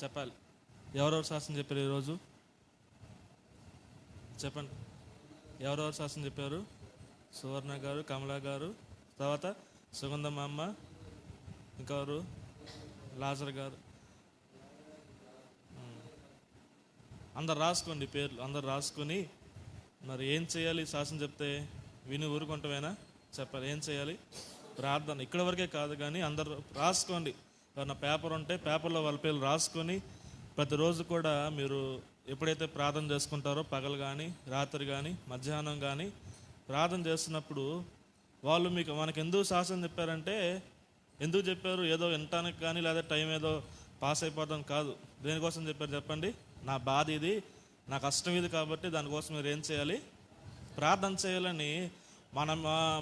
చెప్పాలి. ఎవరెవరు శాసనం చెప్పారు ఈరోజు? చెప్పండి. ఎవరెవరు శాసనం చెప్పారు? సువర్ణ గారు, కమలా గారు, తర్వాత సుగంధమ్మ అమ్మ, ఇంకెవరు? లాజర్ గారు. అందరు రాసుకోండి పేర్లు, అందరు రాసుకొని మరి ఏం చేయాలి? శాసనం చెప్తే విని ఊరుకుంటామేనా? చెప్పాలి. ఏం చేయాలి? ప్రార్థన. ఇక్కడ వరకే కాదు కానీ అందరు రాసుకోండి. ఏమన్నా పేపర్ ఉంటే పేపర్లో వాళ్ళ పేర్లు రాసుకొని ప్రతిరోజు కూడా మీరు ఎప్పుడైతే ప్రార్థన చేసుకుంటారో, పగలు కానీ రాత్రి కానీ మధ్యాహ్నం కానీ ప్రార్థన చేస్తున్నప్పుడు వాళ్ళు మనకు ఎందుకు శాసనం చెప్పారంటే, ఎందుకు చెప్పారు? ఏదో వినటానికి కానీ లేదా టైం ఏదో పాస్ అయిపోతాం కాదు. దేనికోసం చెప్పారు చెప్పండి? నా బాధ ఇది, నా కష్టం ఇది, కాబట్టి దానికోసం మీరు ఏం చేయాలి? ప్రార్థన చేయాలని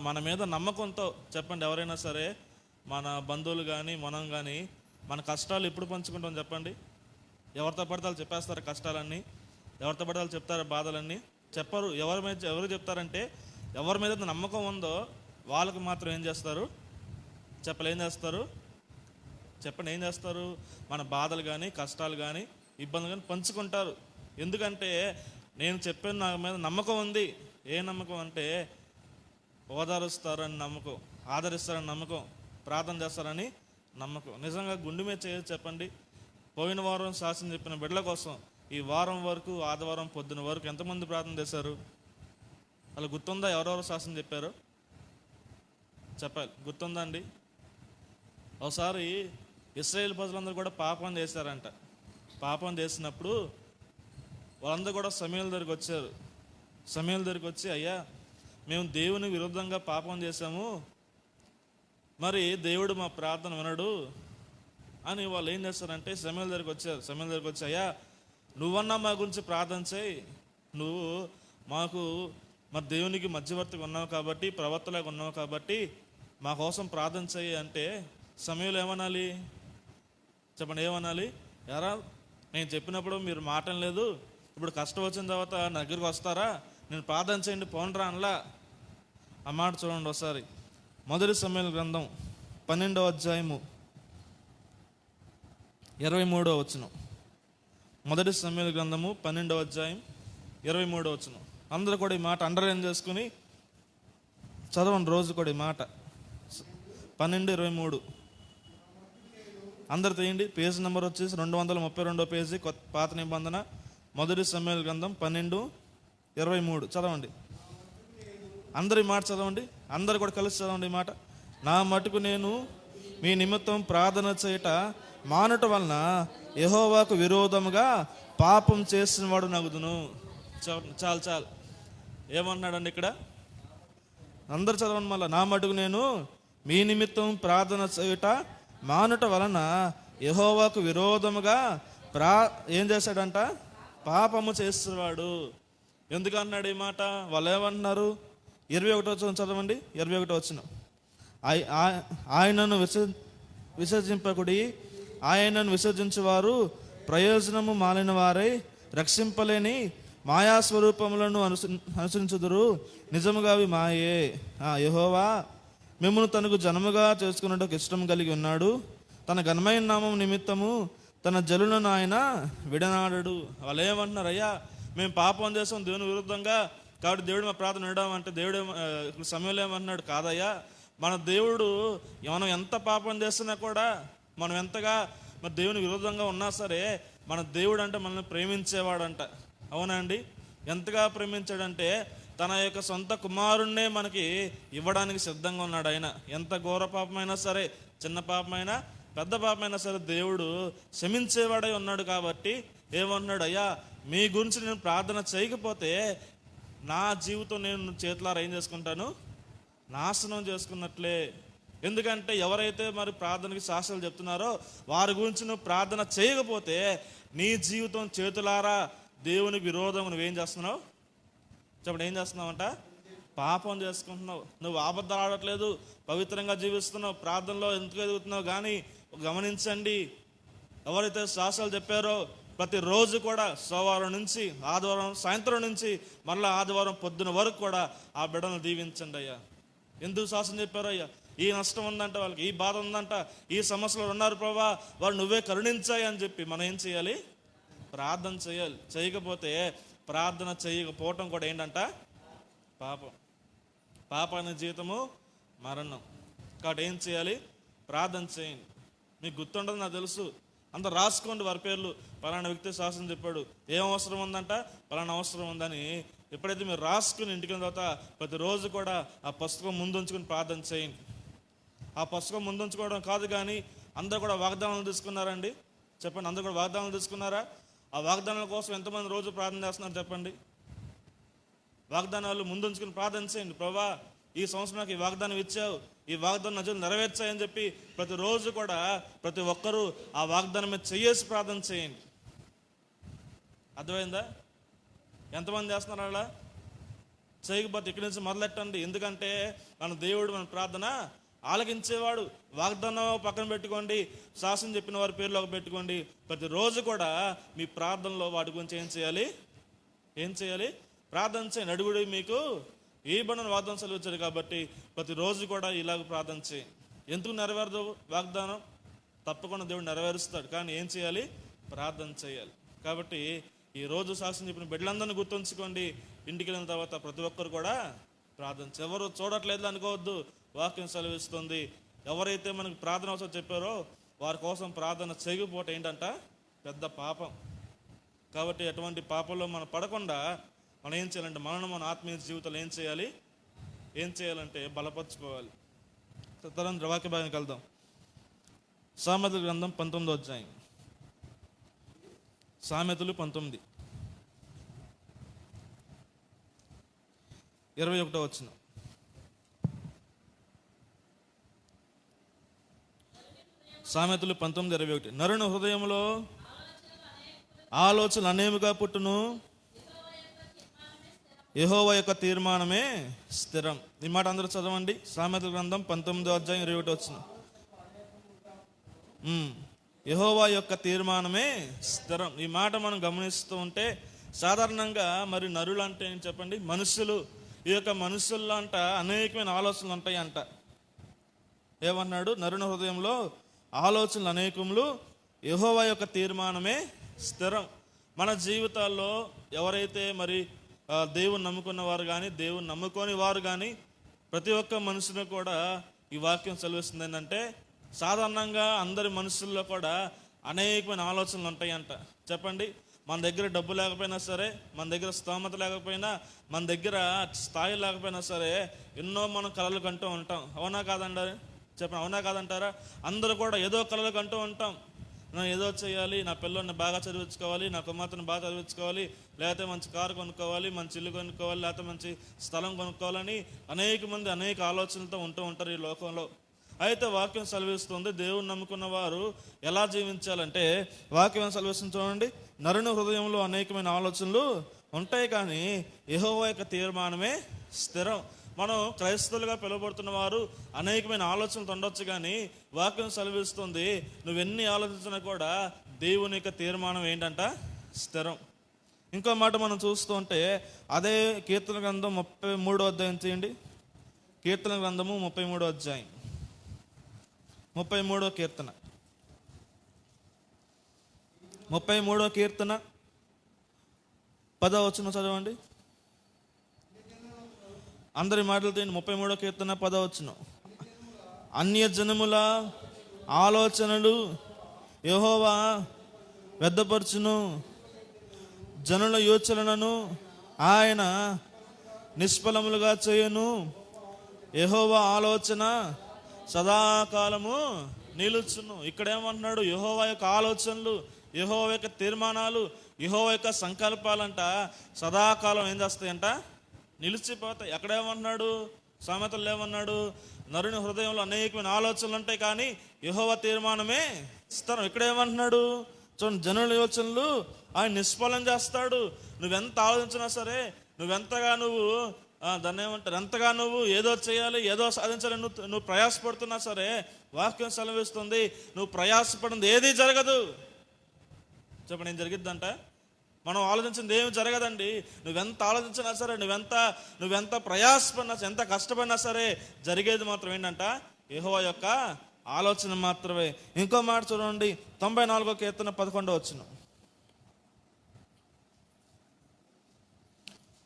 మన మీద నమ్మకంతో చెప్పండి. ఎవరైనా సరే, మన బంధువులు కానీ మనం కానీ మన కష్టాలు ఎప్పుడు పంచుకుంటాం చెప్పండి? ఎవరితో పడితే వాళ్ళు చెప్పేస్తారు కష్టాలన్నీ, ఎవరితో పడితే వాళ్ళు చెప్తారు బాధలన్నీ, చెప్పరు. ఎవరు చెప్తారంటే ఎవరి మీద నమ్మకం ఉందో వాళ్ళకి మాత్రం ఏం చేస్తారు? చెప్పలు ఏం చేస్తారు? చెప్పండి, ఏం చేస్తారు? మన బాధలు కానీ కష్టాలు కానీ ఇబ్బందులు కానీ పంచుకుంటారు. ఎందుకంటే నేను చెప్పిన నా మీద నమ్మకం ఉంది. ఏ నమ్మకం అంటే ఓదారుస్తారని నమ్మకం, ఆదరిస్తారని నమ్మకం, ప్రార్థన చేస్తారని నమ్మకం. నిజంగా గుండె మీద చేయొచ్చు చెప్పండి. పోయిన వారం శాసనం చెప్పిన బిడ్డల కోసం ఈ వారం వరకు, ఆదివారం పొద్దున వరకు ఎంతమంది ప్రార్థన చేశారు? అలా గుర్తుందా? ఎవరెవరు శాసనం చెప్పారు? చెప్పాలి. గుర్తుందా అండి? ఒకసారి ఇశ్రాయేలు ప్రజలందరూ కూడా పాపం చేశారంట. పాపం చేసినప్పుడు వాళ్ళందరూ కూడా సమూయేలు దగ్గరికి వచ్చారు. సమూయేలు దగ్గరికి వచ్చి, అయ్యా మేము దేవుని విరుద్ధంగా పాపం చేశాము, మరి దేవుడు మా ప్రార్థన వినడు అని వాళ్ళు ఏం చేస్తారంటే సమూయేలు దగ్గరికి వచ్చారు. సమూయేలు దగ్గరికి వచ్చి, అయ్యా నువ్వన్నా మా గురించి ప్రార్థన చేయి, నువ్వు మాకు మరి దేవునికి మధ్యవర్తిగా ఉన్నావు కాబట్టి, ప్రవక్తలాగా ఉన్నావు కాబట్టి మా కోసం ప్రార్థన చేయి అంటే సమూయేలు ఏమనాలి చెప్పండి? ఏమనాలి? ఎరా నేను చెప్పినప్పుడు మీరు మాట లేదు, ఇప్పుడు కష్టం వచ్చిన తర్వాత నా దగ్గరికి వస్తారా? నేను ప్రార్థన చేయండి పోనరా అనలా. ఆ మాట చూడండి ఒకసారి. మొదటి సమూయేలు గ్రంథం 12వ అధ్యాయము 23వ వచనం. మొదటి సమూయేలు గ్రంథము 12వ అధ్యాయం 23వ వచనం. అందరూ కూడా ఈ మాట అండర్లైన్ చేసుకుని చదవండి రోజు కూడా ఈ మాట. 12:23 అందరు తీయండి. పేజీ నెంబర్ వచ్చేసి 232వ పేజీ, పాత నిబంధన, మొదటి సమూయేలు గ్రంథం 12:23 చదవండి. అందరి మాట చదవండి, అందరు కూడా కలిసి చదవండి ఈ మాట. నా మటుకు నేను మీ నిమిత్తం ప్రార్థన చేయట మానుట వలన యెహోవాకు విరోధముగా పాపం చేసిన వాడు నగుదును. చాలు ఏమన్నాడండి ఇక్కడ? అందరు చదవండి మళ్ళీ. నా మటుకు నేను మీ నిమిత్తం ప్రార్థన చేయుట మానుట వలన యెహోవాకు విరోధముగా ఏం చేశాడంట? పాపము చేసేవాడు. ఎందుకన్నాడు ఈ మాట? వాళ్ళు ఏమన్నారు? 21వ వచనం చదవండి. 21వ వచనం. ఆయనను విసర్జింపకుడి, ఆయనను విసర్జించువారు ప్రయోజనము మాలిన వారై రక్షింపలేని మాయాస్వరూపములను అనుసరించుదురు, నిజముగా అవి మాయే. యెహోవా మిమ్మును తనకు జనముగా చేసుకున్నట్టు ఇష్టం కలిగి ఉన్నాడు. తన ఘనమైన నామం నిమిత్తము తన జనులను ఆయన విడనాడడు. వాళ్ళు ఏమంటున్నారు? అయ్యా మేము పాపం చేస్తాం దేవుని విరుద్ధంగా, కాబట్టి దేవుడు మా ప్రార్థన వినడం అంటే దేవుడు సమయంలో ఏమన్నాడు? కాదయ్యా, మన దేవుడు మనం ఎంత పాపం చేస్తున్నా కూడా, మనం ఎంతగా మరి దేవుని విరుద్ధంగా ఉన్నా సరే, మన దేవుడు అంటే మనల్ని ప్రేమించేవాడంట. అవునా అండి? ఎంతగా ప్రేమించాడంటే తన యొక్క సొంత కుమారుణ్ణే మనకి ఇవ్వడానికి సిద్ధంగా ఉన్నాడు ఆయన. ఎంత ఘోర పాపమైనా సరే, చిన్న పాపమైనా పెద్ద పాపమైనా సరే దేవుడు క్షమించేవాడై ఉన్నాడు. కాబట్టి ఏమన్నాడు? అయ్యా మీ గురించి నేను ప్రార్థన చేయకపోతే నా జీవితం నేను చేతులారా ఏం చేసుకుంటాను? నాశనం చేసుకున్నట్లే. ఎందుకంటే ఎవరైతే మరి ప్రార్థనకి శాస్త్రాలు చెప్తున్నారో వారి గురించి నువ్వు ప్రార్థన చేయకపోతే నీ జీవితం చేతులారా దేవునికి విరోధం నువ్వేం చేస్తున్నావు చెప్పండి? ఏం చేస్తున్నావంట? పాపం చేసుకుంటున్నావు. నువ్వు అబద్ధాలు ఆడట్లేదు, పవిత్రంగా జీవిస్తున్నావు, ప్రార్థనలో ఎందుకు ఎదుగుతున్నావు. కానీ గమనించండి, ఎవరైతే శాస్త్రాలు చెప్పారో ప్రతిరోజు కూడా సోమవారం నుంచి ఆదివారం సాయంత్రం నుంచి మళ్ళీ ఆదివారం పొద్దున వరకు కూడా ఆ బిడ్డను దీవించండి అయ్యా. ఎందుకు శాసనం చెప్పారు? అయ్యా ఈ నష్టం ఉందంట, వాళ్ళకి ఈ బాధ ఉందంట, ఈ సమస్యలు ఉన్నారు ప్రభా, వారు నువ్వే కరుణించాయి అని చెప్పి మనం ఏం చేయాలి? ప్రార్థన చేయాలి. చేయకపోతే ప్రార్థన చేయకపోవటం కూడా ఏంటంట? పాపం. పాపాన్ని జీవితము మరణం. కాబట్టి ఏం చేయాలి? ప్రార్థన చేయండి. మీకు గుర్తుండదు నాకు తెలుసు, అంత రాసుకోండి వారి పేర్లు. పలానా వ్యక్తి శాసనం చెప్పాడు, ఏం అవసరం ఉందంట, పలానా అవసరం ఉందని. ఎప్పుడైతే మీరు రాసుకుని ఇంటికి తర్వాత ప్రతిరోజు కూడా ఆ పుస్తకం ముందుంచుకుని ప్రార్థన చేయండి. ఆ పుస్తకం ముందుంచుకోవడం కాదు కానీ అందరూ కూడా వాగ్దానాలు తీసుకున్నారండి? చెప్పండి, అందరూ కూడా వాగ్దానాలు తీసుకున్నారా? ఆ వాగ్దానాల కోసం ఎంతమంది రోజు ప్రార్థన చేస్తున్నారు చెప్పండి? వాగ్దానాలు ముందుంచుకుని ప్రార్థన చేయండి. ప్రభా, ఈ సంవత్సరం నాకు ఈ వాగ్దానం ఇచ్చావు, ఈ వాగ్దానం నా జీవితంలో నెరవేర్చాయని చెప్పి ప్రతిరోజు కూడా ప్రతి ఒక్కరూ ఆ వాగ్దానం మీద చెయ్యేసి ప్రార్థన చేయండి. అర్థమైందా? ఎంతమంది చేస్తున్నారు అలా? చేయకపోతే ఇక్కడి నుంచి మొదలెట్టండి. ఎందుకంటే మన దేవుడు మన ప్రార్థన ఆలకించేవాడు. వాగ్దానం పక్కన పెట్టుకోండి, శాసనం చెప్పిన వారి పేర్లు ఒక పెట్టుకోండి. ప్రతిరోజు కూడా మీ ప్రార్థనలో వాటి గురించి ఏం చేయాలి? ప్రార్థన చేయండి. అడుగుడు మీకు ఏ బండను వాగ్దానం సెలవిచ్చాడు కాబట్టి ప్రతిరోజు కూడా ఇలాగ ప్రార్థన చేయండి. ఎందుకు నెరవేరదు వాగ్దానం? తప్పకుండా దేవుడు నెరవేరుస్తాడు, కానీ ఏం చేయాలి? ప్రార్థన చేయాలి. కాబట్టి ఈ రోజు శాసనం చెప్పిన బిడ్డలందరినీ గుర్తుంచుకోండి. ఇంటికి వెళ్ళిన తర్వాత ప్రతి ఒక్కరు కూడా ప్రార్థన. ఎవరు చూడట్లేదు అనుకోవద్దు, వాక్యం సెలవిస్తుంది. ఎవరైతే మనకు ప్రార్థన అవసరం చెప్పారో వారి కోసం ప్రార్థన చేయకపోవటం ఏంటంట? పెద్ద పాపం. కాబట్టి అటువంటి పాపంలో మనం పడకుండా మనం ఏం చేయాలంటే మన ఆత్మీయ జీవితంలో ఏం చేయాలంటే బలపరుచుకోవాలి. తరువాత వాక్య భాగానికి వెళ్దాం. సామెతల గ్రంథం 19వ అధ్యాయం. సామెతలు 19, 21వ వచనం. సామెతలు 19:21. నరుని హృదయంలో ఆలోచనలు అనేముగా పుట్టును, యెహోవా యొక్క తీర్మానమే స్థిరం. ఈ మాట అందరూ చదవండి. సామెతల గ్రంథం 19వ అధ్యాయం 21వ వచనం. యెహోవా యొక్క తీర్మానమే స్థిరం. ఈ మాట మనం గమనిస్తూ ఉంటే సాధారణంగా మరి నరులు అంటే ఏం చెప్పండి? మనుషులు. ఈ యొక్క మనుషుల్లో అంట అనేకమైన ఆలోచనలు ఉంటాయి అంట. ఏమన్నాడు? నరుని హృదయంలో ఆలోచనలు అనేకములు, యెహోవా యొక్క తీర్మానమే స్థిరం. మన జీవితాల్లో ఎవరైతే మరి దేవుని నమ్ముకున్న వారు కానీ దేవుని నమ్ముకోని వారు కానీ ప్రతి ఒక్క మనుషులు కూడా ఈ వాక్యం సెలవిస్తుంది ఏంటంటే సాధారణంగా అందరి మనుషుల్లో కూడా అనేకమైన ఆలోచనలు ఉంటాయంట. చెప్పండి, మన దగ్గర డబ్బు లేకపోయినా సరే, మన దగ్గర స్తోమత లేకపోయినా, మన దగ్గర స్థాయి లేకపోయినా సరే ఎన్నో మనం కలలు కంటూ ఉంటాం. అవునా కాదంటారా? చెప్పండి, అవునా కాదంటారా? అందరూ కూడా ఏదో కలలు కంటూ ఉంటాం. నేను ఏదో చేయాలి, నా పిల్లల్ని బాగా చదివించుకోవాలి, నా కుమార్తెను బాగా చదివించుకోవాలి, లేకపోతే మంచి కారు కొనుక్కోవాలి, మంచి ఇల్లు కొనుక్కోవాలి, లేకపోతే మంచి స్థలం కొనుక్కోవాలని అనేక మంది అనేక ఆలోచనలతో ఉంటూ ఉంటారు ఈ లోకంలో. అయితే వాక్యం సెలవిస్తుంది దేవుని నమ్ముకున్న వారు ఎలా జీవించాలంటే వాక్యం సెలవిస్తుంది చూడండి. నరుని హృదయంలో అనేకమైన ఆలోచనలు ఉంటాయి కానీ యెహోవా యొక్క తీర్మానమే స్థిరం. మనం క్రైస్తవులుగా పిలువబడుతున్న వారు అనేకమైన ఆలోచనలు ఉండొచ్చు కానీ వాక్యం సెలవిస్తుంది నువ్వెన్ని ఆలోచించినా కూడా దేవుని యొక్క తీర్మానం ఏంటంట? స్థిరం. ఇంకో మాట మనం చూస్తూ ఉంటే అదే కీర్తన గ్రంథం 33వ అధ్యాయం చేయండి. కీర్తన గ్రంథము 33వ అధ్యాయం, 33వ కీర్తన, 33వ కీర్తన 10వ వచనం చదవండి. అందరి మాటలతో 33వ కీర్తన 10వ వచనం. అన్య జనముల ఆలోచనలు యెహోవా వ్యర్థపరచును, జనుల యోచనలను ఆయన నిష్ఫలములుగా చేయను. యెహోవా ఆలోచన సదాకాలము నిలుచును. ఇక్కడేమంటున్నాడు? యెహోవా యొక్క ఆలోచనలు, యెహోవా యొక్క తీర్మానాలు, యెహోవా యొక్క సంకల్పాలంట సదాకాలం ఏం చేస్తాయంట? నిలిచిపోతాయి. ఎక్కడేమన్నాడు? సామెతల్లో ఏమన్నాడు? నరుని హృదయంలో అనేకమైన ఆలోచనలు ఉంటాయి కానీ యెహోవా తీర్మానమే స్థిరం. ఇక్కడేమంటున్నాడు? చూడండి, జనుల యోచనలు ఆయన నిష్ఫలం చేస్తాడు. నువ్వెంత ఆలోచించినా సరే, నువ్వెంతగా దాన్ని ఏమంటారు, ఎంతగా నువ్వు ఏదో చేయాలి, ఏదో సాధించాలి నువ్వు ప్రయాసపడుతున్నా సరే వాక్యం సెలవిస్తుంది నువ్వు ప్రయాసపడింది ఏది జరగదు. చెప్పండి, ఏం జరిగిద్దంట? మనం ఆలోచించింది ఏమి జరగదండి. నువ్వెంత ఆలోచించినా సరే, నువ్వెంత ప్రయాసపడినా, ఎంత కష్టపడినా సరే జరిగేది మాత్రం ఏంటంట? యెహోవా యొక్క ఆలోచన మాత్రమే. ఇంకో మాట చూడండి, 94వ కీర్తన 11వ వచనం.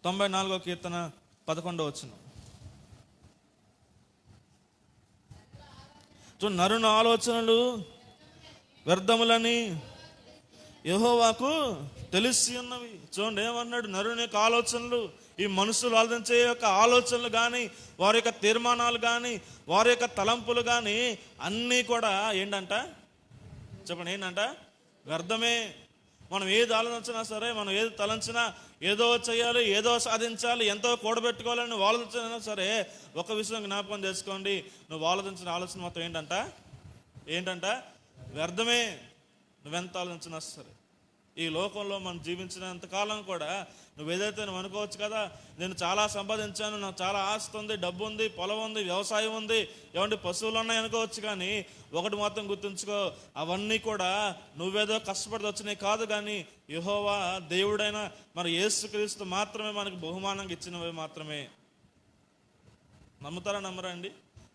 94వ కీర్తన 11వ వచనం. నరుని ఆలోచనలు వ్యర్థములని యెహోవాకు తెలిసి ఉన్నవి. చూడండి ఏమన్నాడు, నరుని యొక్క ఆలోచనలు, ఈ మనుషులు ఆలోచించే యొక్క ఆలోచనలు కానీ, వారి యొక్క తీర్మానాలు కానీ, వారి యొక్క తలంపులు కానీ అన్నీ కూడా ఏంటంట చెప్పండి, ఏంటంట వ్యర్థమే. మనం ఏది ఆలోచించినా సరే, మనం ఏది తలంచినా, ఏదో చేయాలి, ఏదో సాధించాలి, ఎంతో కూడబెట్టుకోవాలని ఆలోచించినా సరే, ఒక విషయం జ్ఞాపకం చేసుకోండి, నువ్వు ఆలోచించిన ఆలోచన మొత్తం ఏంటంట వ్యర్థమే. నువ్వెంత ఆలోచించినా సరే, ఈ లోకంలో మనం జీవించినంత కాలం కూడా నువ్వు ఏదైతే నువ్వు అనుకోవచ్చు కదా, నేను చాలా సంపాదించాను, నాకు చాలా ఆస్తి ఉంది, డబ్బు ఉంది, పొలం ఉంది, వ్యవసాయం ఉంది, ఏమంటే పశువులు ఉన్నాయి అనుకోవచ్చు. కానీ ఒకటి మాత్రం గుర్తుంచుకో, అవన్నీ కూడా నువ్వేదో కష్టపడి వచ్చినాయి కాదు, కానీ యెహోవా దేవుడైన మన యేసుక్రీస్తు మాత్రమే మనకు బహుమానంగా ఇచ్చినవి మాత్రమే. నమ్ముతారా నమ్మరా అండి?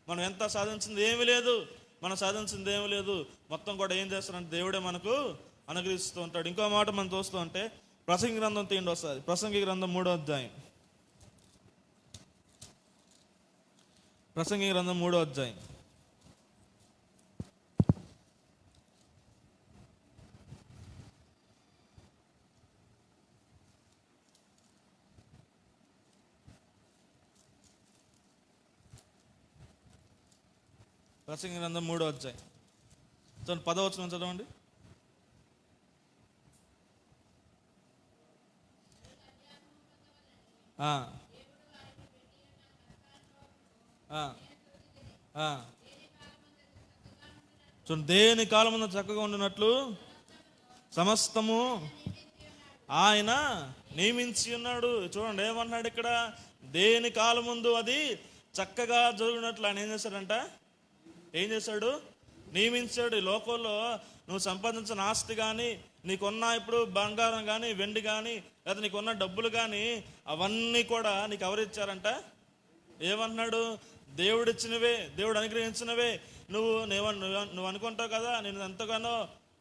మనం ఎంత సాధించింది ఏమీ లేదు, మనం సాధించింది ఏమీ లేదు. మొత్తం కూడా ఏం చేస్తారంటే దేవుడే మనకు అనుగ్రహిస్తూ ఉంటాడు. ఇంకో మాట మనం చూస్తూ ఉంటే ప్రసంగి గ్రంథం తీయండి ఒకసారి. ప్రసంగి గ్రంథం 3వ అధ్యాయం. ప్రసంగి గ్రంథం 3వ అధ్యాయం. ప్రసంగి గ్రంథం 3వ అధ్యాయం 10వ వచనం చదవండి. దేని కాలమున చక్కగా ఉండినట్లు సమస్తము ఆయన నియమించి ఉన్నాడు. చూడండి ఏమన్నాడు ఇక్కడ, దేని కాలం ముందు అది చక్కగా జరిగినట్లు ఆయన ఏం చేశాడు? నియమించాడు. ఈ లోకంలో నువ్వు సంపాదించిన ఆస్తి కానీ, నీకున్న ఇప్పుడు బంగారం కానీ, వెండి కానీ, లేదా నీకున్న డబ్బులు కానీ, అవన్నీ కూడా నీకు ఎవరిచ్చారంట? ఏమన్నాడు? దేవుడిచ్చినవే, దేవుడు అనుగ్రహించినవే. నువ్వు అనుకుంటావు కదా, నేను ఎంతగానో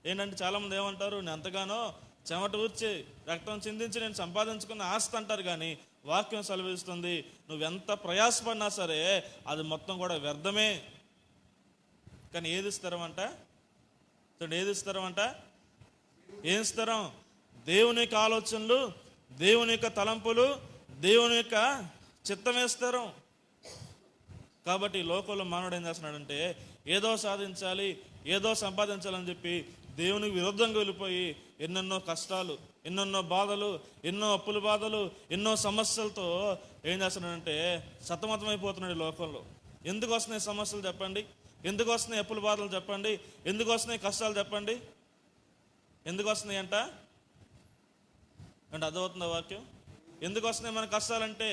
ఏంటంటే చాలామంది ఏమంటారు, నేను ఎంతగానో చెమట ఊర్చి రక్తం చిందించి నేను సంపాదించుకున్న ఆస్తి అంటారు. కానీ వాక్యం సెలవిస్తుంది, నువ్వెంత ప్రయాసపడినా సరే అది మొత్తం కూడా వ్యర్థమే. కానీ ఏది స్థిరమంట? ఏది స్థిరమంట? ఏం స్థిరం? దేవుని యొక్క ఆలోచనలు, దేవుని యొక్క తలంపులు, దేవుని యొక్క చిత్తమే స్థిరం. కాబట్టి లోకంలో మానవుడు ఏం చేస్తున్నాడంటే ఏదో సాధించాలి, ఏదో సంపాదించాలని చెప్పి దేవునికి విరుద్ధంగా వెళ్ళిపోయి ఎన్నెన్నో కష్టాలు, ఎన్నెన్నో బాధలు, ఎన్నో అప్పుల బాధలు, ఎన్నో సమస్యలతో ఏం చేస్తున్నాడంటే సతమతమైపోతున్నాడు ఈ లోకంలో. ఎందుకు వస్తున్నాయి సమస్యలు చెప్పండి? ఎందుకు వస్తున్నాయి అప్పుల బాధలు చెప్పండి? ఎందుకు వస్తున్నాయి కష్టాలు చెప్పండి? ఎందుకు వస్తున్నాయి అంటే అర్థమవుతుందా వాక్యం? ఎందుకు వస్తున్నాయి మన కష్టాలంటే,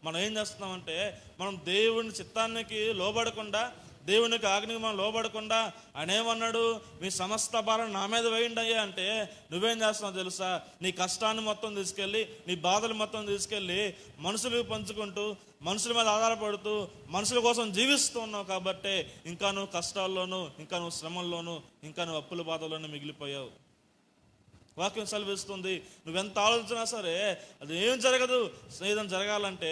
మనం ఏం చేస్తున్నామంటే మనం దేవుని చిత్తానికి లోబడకుండా, దేవునికి ఆజ్ఞకి మనం లోబడకుండా, ఆయన ఏమన్నాడు, మీ సమస్త భారం నా మీద వేయండి అయ్యా అంటే నువ్వేం చేస్తున్నావు తెలుసా? నీ కష్టాన్ని మొత్తం తీసుకెళ్ళి, నీ బాధలు మొత్తం తీసుకెళ్ళి మనుషులకు పంచుకుంటూ, మనుషుల మీద ఆధారపడుతూ, మనుషుల కోసం జీవిస్తూ ఉన్నావు. కాబట్టి ఇంకా నువ్వు కష్టాల్లోనూ, ఇంకా నువ్వు శ్రమల్లోనూ, ఇంకా నువ్వు అప్పుల బాధల్లోనూ మిగిలిపోయావు. వాక్యం సెలవిస్తుంది, నువ్వెంత ఆలోచన సరే అది ఏం జరగదు. ఏదైనా జరగాలంటే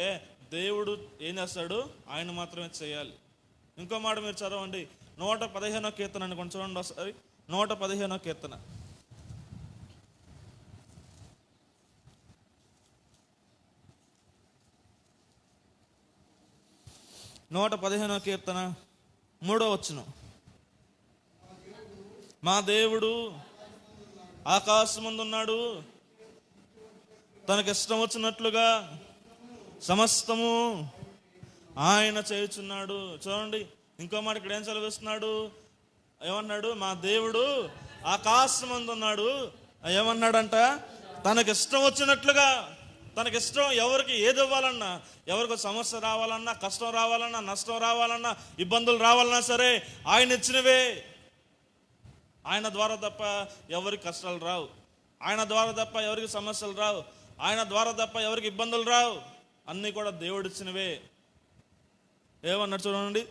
దేవుడు ఏం చేస్తాడు? ఆయన మాత్రమే చేయాలి. ఇంకో మాట మీరు చదవండి, 115వ కీర్తన అని కొంచెం చూడండి ఒకసారి. 115వ కీర్తన. 115వ కీర్తన 3వ వచనం. మా దేవుడు ఆకాశమందున్నాడు, తనకిష్టం వచ్చినట్లుగా సమస్తము ఆయన చేయుచున్నాడు. చూడండి ఇంకో మాట ఇక్కడ ఏం సెలవిస్తున్నాడు? ఏమన్నాడు? మా దేవుడు ఆకాశమందున్నాడు. ఏమన్నాడంట? తనకిష్టం వచ్చినట్లుగా. తనకిష్టం ఎవరికి ఏది ఇవ్వాలన్నా, ఎవరికి సమస్య రావాలన్నా, కష్టం రావాలన్నా, నష్టం రావాలన్నా, ఇబ్బందులు రావాలన్నా సరే ఆయన ఇచ్చినవే. ఆయన ద్వారా తప్ప ఎవరికి కష్టాలు రావు, ఆయన ద్వారా తప్ప ఎవరికి సమస్యలు రావు, ఆయన ద్వారా తప్ప ఎవరికి ఇబ్బందులు రావు. అన్నీ కూడా దేవుడిచ్చినవే. ఏమన్నాడు చూడండి,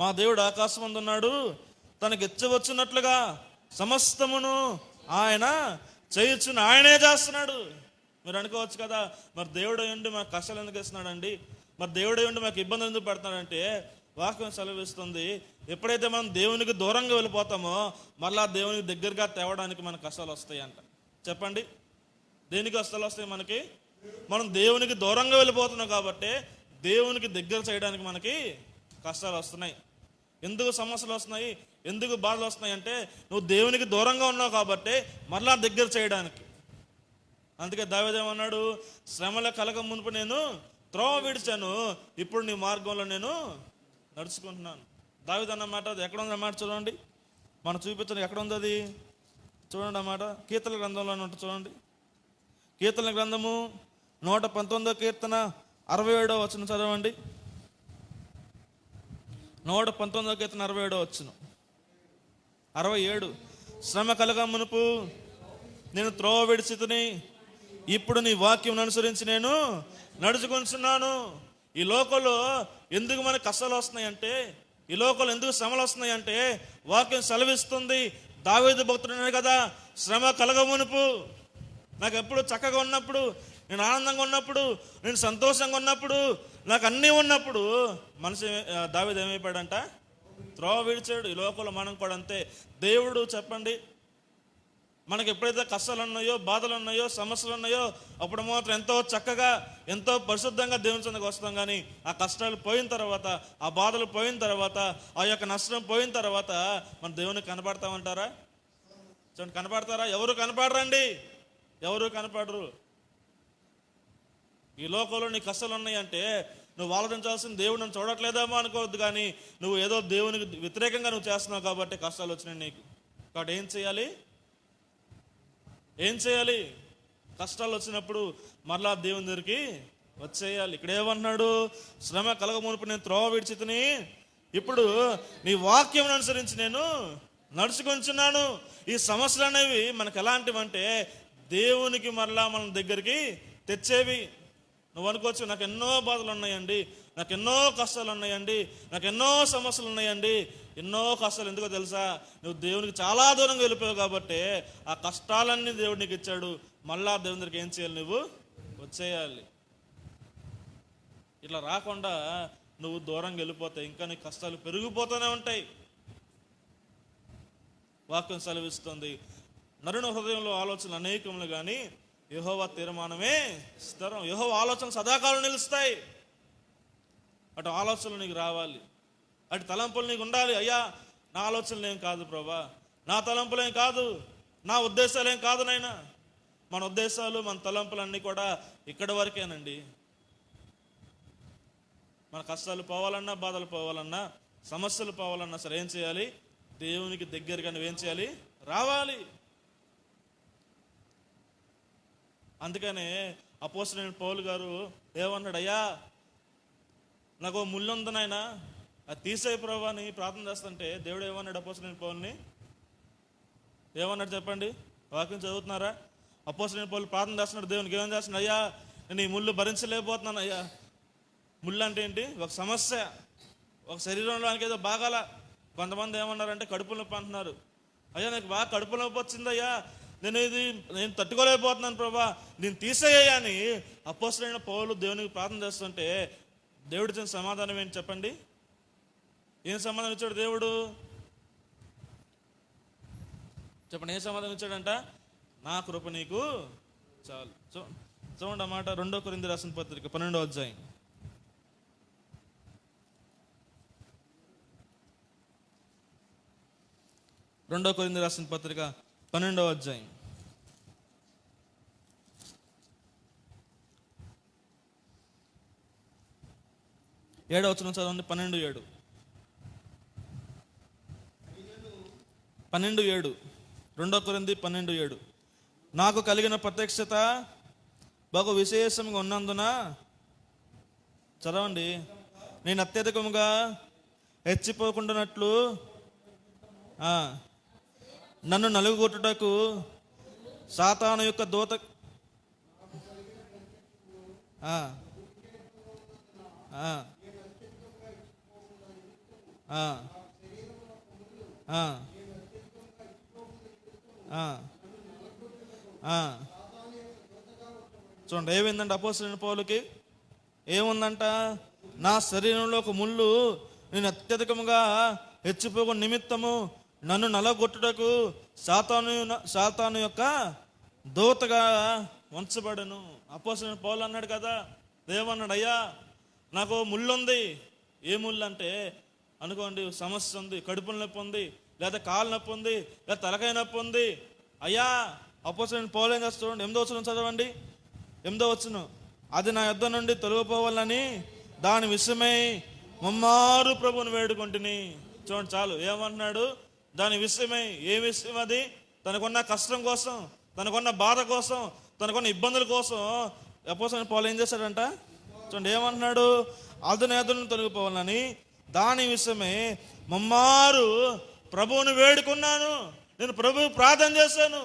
మా దేవుడు ఆకాశం మందు ఉన్నాడు, తనకి ఇచ్చవచ్చున్నట్లుగా సమస్తమును ఆయన చేయొచ్చును, ఆయనే చేస్తున్నాడు. మీరు అనుకోవచ్చు కదా, మరి దేవుడు ఉండి మాకు కష్టాలు ఎందుకు ఇస్తున్నాడండి, మరి దేవుడు ఉండి మాకు ఇబ్బందులు ఎందుకు పడుతున్నాడంటే, వాక్యం సెలవిస్తుంది, ఎప్పుడైతే మనం దేవునికి దూరంగా వెళ్ళిపోతామో మళ్ళా దేవునికి దగ్గరగా తేవడానికి మనకు కష్టాలు వస్తాయంట. చెప్పండి, దేనికి కష్టాలు వస్తాయి మనకి? మనం దేవునికి దూరంగా వెళ్ళిపోతున్నాం కాబట్టి దేవునికి దగ్గర చేయడానికి మనకి కష్టాలు వస్తున్నాయి. ఎందుకు సమస్యలు వస్తున్నాయి, ఎందుకు బాధలు వస్తున్నాయి అంటే, నువ్వు దేవునికి దూరంగా ఉన్నావు కాబట్టి మరలా దగ్గర చేయడానికి. అందుకే దావీదు ఏమన్నాడు, శ్రమల కలగ మునుపు నేను త్రోవ విడిచాను, ఇప్పుడు నీ మార్గంలో నేను నడుచుకుంటున్నాను. దావీదు అన్నమాట అది ఎక్కడ ఉందన్నమాట చూడండి, మనం చూపించండి ఎక్కడ ఉంది అది చూడండి అన్నమాట. కీర్తన గ్రంథంలో ఉంటుంది చూడండి. కీర్తన గ్రంథము 119వ కీర్తన 67వ వచనం చదవండి. 119వ కీర్తన 67వ వచనం. 67 శ్రమ కలగ మునుపు నేను త్రోవ విడిచితిని, ఇప్పుడు నీ వాక్యం అనుసరించి నేను నడుచుకుంటున్నాను. ఈ లోకంలో ఎందుకు మనకు కష్టాలు వస్తున్నాయంటే, ఈ లోకంలో ఎందుకు శ్రమలు వస్తున్నాయంటే వాక్యం సెలవిస్తుంది. దావీదు భక్తుడు కదా, శ్రమ కలగ మునుపు నాకు ఎప్పుడు చక్కగా ఉన్నప్పుడు, నేను ఆనందంగా ఉన్నప్పుడు, నేను సంతోషంగా ఉన్నప్పుడు, నాకు అన్నీ ఉన్నప్పుడు మనిషి దావీదు ఏమైపోయాడంట, త్రోవ విడిచాడు. ఈ లోకంలో మనం కూడా అంతే. దేవుడు చెప్పండి, మనకి ఎప్పుడైతే కష్టాలు ఉన్నాయో, బాధలు ఉన్నాయో, సమస్యలు ఉన్నాయో అప్పుడు మాత్రం ఎంతో చక్కగా, ఎంతో పరిశుద్ధంగా దేవుని చెందకు వస్తాం. కానీ ఆ కష్టాలు పోయిన తర్వాత, ఆ బాధలు పోయిన తర్వాత, ఆ యొక్క నష్టం పోయిన తర్వాత మన దేవునికి కనపడతామంటారా? చూడండి, కనపడతారా? ఎవరు కనపడరండి, ఎవరు కనపడరు. ఈ లోకంలో నీ కష్టాలు ఉన్నాయంటే నువ్వు ఆలోచించాల్సిన, దేవుడు నన్ను చూడట్లేదేమో అనుకోవద్దు, కానీ నువ్వు ఏదో దేవునికి వ్యతిరేకంగా నువ్వు చేస్తున్నావు కాబట్టి కష్టాలు వచ్చినాయి నీకు. కాబట్టి ఏం చేయాలి? కష్టాలు వచ్చినప్పుడు మరలా దేవుని దగ్గరికి వచ్చేయాలి. ఇక్కడ ఏమన్నాడు, శ్రమ కలగ మునుపు నేను త్రోవ విడిచితిని, ఇప్పుడు నీ వాక్యం అనుసరించి నేను నడుచుకుంటున్నాను. ఈ సమస్యలు అనేవి మనకు ఎలాంటివంటే దేవునికి మరలా మన దగ్గరికి తెచ్చేవి. నువ్వు అనుకోవచ్చు, నాకు ఎన్నో బాధలు ఉన్నాయండి, నాకు ఎన్నో కష్టాలు ఉన్నాయండి, నాకు ఎన్నో సమస్యలు ఉన్నాయండి. ఎన్నో కష్టాలు ఎందుకో తెలుసా, నువ్వు దేవునికి చాలా దూరంగా వెళ్ళిపోయావు కాబట్టి ఆ కష్టాలన్నీ దేవుడు నీకు ఇచ్చాడు. మళ్ళా దేవుని దగ్గరికి ఏం చేయాలి, నువ్వు వచ్చేయాలి. ఇట్లా రాకుండా నువ్వు దూరంగా వెళ్ళిపోతే ఇంకా నీ కష్టాలు పెరిగిపోతూనే ఉంటాయి. వాక్యం సెలవిస్తుంది, నరుని హృదయంలో ఆలోచనలు అనేకములు కానీ యెహోవా తీర్మానమే స్థిరం. యెహోవా ఆలోచనలు సదాకాలం నిలుస్తాయి. అటు ఆలోచనలు నీకు రావాలి, అటు తలంపులు నీకు ఉండాలి. అయ్యా, నా ఆలోచనలు ఏం కాదు ప్రభా, నా తలంపులేం కాదు, నా ఉద్దేశాలు ఏం కాదు నాయనా. మన ఉద్దేశాలు, మన తలంపులు అన్నీ కూడా ఇక్కడి వరకేనండి. మన కష్టాలు పోవాలన్నా, బాధలు పోవాలన్నా, సమస్యలు పోవాలన్నా సరే ఏం చేయాలి, దేవునికి దగ్గరగా నువ్వేం చేయాలి, రావాలి. అందుకనే అపోస్తలుడైన పౌలు గారు ఏమన్నాడు, అయ్యా నాకు ముళ్ళు ఉంది నాయనా, అది తీసేయి ప్రభా అని ప్రార్థన చేస్తుంటే దేవుడు ఏమన్నాడు అపోస్తలుడైన పౌలుని? ఏమన్నాడు చెప్పండి, వాక్యం చదువుతున్నారా? అపోస్తలుడైన పౌలు ప్రార్థన చేస్తున్నాడు, దేవునికి ఏమని చేస్తున్నాడు, అయ్యా నేను ఈ ముళ్ళు భరించలేకపోతున్నాను. అయ్యా, ముళ్ళు అంటే ఏంటి? ఒక సమస్య, ఒక శరీరంలో ఏదో బాగాల. కొంతమంది ఏమన్నారంటే కడుపు నొప్పి అంటున్నారు. అయ్యా నాకు బాగా కడుపు నొప్పి వచ్చిందయ్యా, నేను తట్టుకోలేకపోతున్నాను ప్రభా, నేను తీసేయ్యా అని అపోస్తలుడైన పౌలు దేవునికి ప్రార్థన చేస్తుంటే దేవుడు ఇచ్చిన సమాధానం ఏంటి చెప్పండి? ఏం సమాధానం ఇచ్చాడు దేవుడు? చెప్పండి, ఏం సమాధానం ఇచ్చాడంట? నా కృప నీకు చాలు. చూడండి అన్నమాట, 2 కొరింథీ రాసిన పత్రిక 12వ అధ్యాయం. 2 కొరింథీ రాసిన పత్రిక 12వ అధ్యాయం. 7వ వచనం చదవండి. 12:7. 12:7. 2 కొరింథీ 12:7. నాకు కలిగిన ప్రత్యక్షత బహు విశేషంగా ఉన్నందున, చదవండి, నేను అత్యధికముగా హెచ్చిపోకుండానట్లు నన్ను నలుగుగొట్టుటకు సాతాను యొక్క దూత ఆ, ఆ, ఆ, ఆ. చూడండి ఏమైందంటే అపోస్తలుడైన పౌలుకి ఏముందంట, నా శరీరంలో ఒక ముళ్ళు నేను అత్యధికముగా హెచ్చిపోకు నిమిత్తము నన్ను నలగొట్టుటకు సాతాను యొక్క దూతగా ఉంచబడను. అపోస్తలుడైన పౌలు అన్నాడు కదా, దేవన్నాడు, అయ్యా నాకు ముళ్ళు ఉంది. ఏ ముళ్ళు అంటే అనుకోండి, సమస్య ఉంది, కడుపుల నొప్పి ఉంది, లేదా కాళ్ళ నొప్పి ఉంది, లేదా తలకాయ నొప్పి ఉంది. అయ్యా అపోస్తలుడైన పౌలు ఏం చేస్తాడు? 8వ వచనం చదవండి. 8వ వచనం, అది నా యుద్ధ నుండి తొలగిపోవాలని దాని విషయమై ముమ్మారు ప్రభువుని వేడుకుంటుని. చూడండి చాలు, ఏమంటున్నాడు? దాని విషయమై. ఏ విషయం అది? తనకున్న కష్టం కోసం, తనకున్న బాధ కోసం, తనకున్న ఇబ్బందుల కోసం అపోస్తలుడైన పౌలు ఏం చేశాడంట? చూడండి ఏమంటున్నాడు? అది నా యుద్ధ నుండి తొలగిపోవాలని దాని విషయమై ముమ్మారు ప్రభువుని వేడుకున్నాను. నేను ప్రభువు ప్రార్థన చేశాను.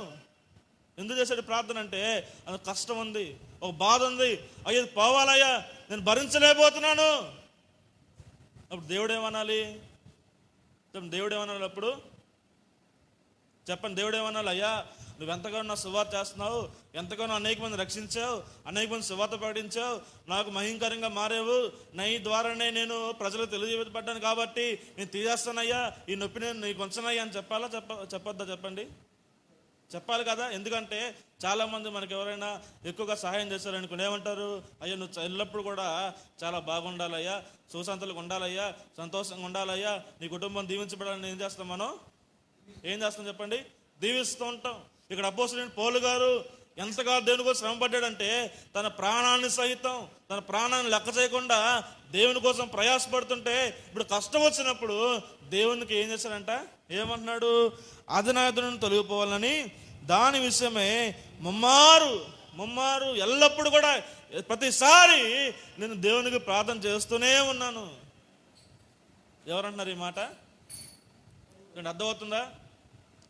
ఎందుకు చేశాడు ప్రార్థన అంటే, అది కష్టం ఉంది, ఒక బాధ ఉంది, అయ్యో పోవాలయ్యా, నేను భరించలేకపోతున్నాను. అప్పుడు దేవుడు ఏమనాలి? దేవుడు ఏమనాలి అప్పుడు? చెప్పండి, దేవుడు ఏమనాలి? అయ్యా నువ్వు ఎంతగానో నా సువార్త చేస్తున్నావు, ఎంతగానో అనేక మంది రక్షించావు, అనేక మంది సువార్త ప్రకటించావు, నాకు మహింకరంగా మారేవు, నీ ద్వారానే నేను ప్రజలకు తెలియజేయబడ్డాను కాబట్టి నేను తీసేస్తానయ్యా, ఈ నొప్పి నేను నీకు ఉంచనయ్యా అని చెప్పాలా? చెప్పొద్దా? చెప్పండి, చెప్పాలి కదా. ఎందుకంటే చాలామంది మనకు ఎవరైనా ఎక్కువగా సహాయం చేశారనుకుని ఏమంటారు? అయ్యా నువ్వు ఎల్లప్పుడు కూడా చాలా బాగుండాలయ్యా, సుశాంతులుగా ఉండాలయ్యా, సంతోషంగా ఉండాలయ్యా, నీ కుటుంబం దీవించబడాలని ఏం చేస్తాం మనం? ఏం చేస్తాం చెప్పండి? దీవిస్తూ ఉంటాం. ఇక్కడ అపోస్తలుడైన పౌలు గారు ఎంతగా దేవుని కోసం శ్రమ పడ్డాడంటే, తన ప్రాణాన్ని సహితం, తన ప్రాణాన్ని లెక్క చేయకుండా దేవుని కోసం ప్రయాసపడుతుంటే, ఇప్పుడు కష్టం వచ్చినప్పుడు దేవునికి ఏం చేశాడంట? ఏమంటున్నాడు? అది నా యుద్ధ నుండి తొలగిపోవాలని దాని విషయమే ముమ్మారు ఎల్లప్పుడు కూడా ప్రతిసారి నేను దేవునికి ప్రార్థన చేస్తూనే ఉన్నాను. ఎవరంటున్నారు ఈ మాట? అర్థమవుతుందా?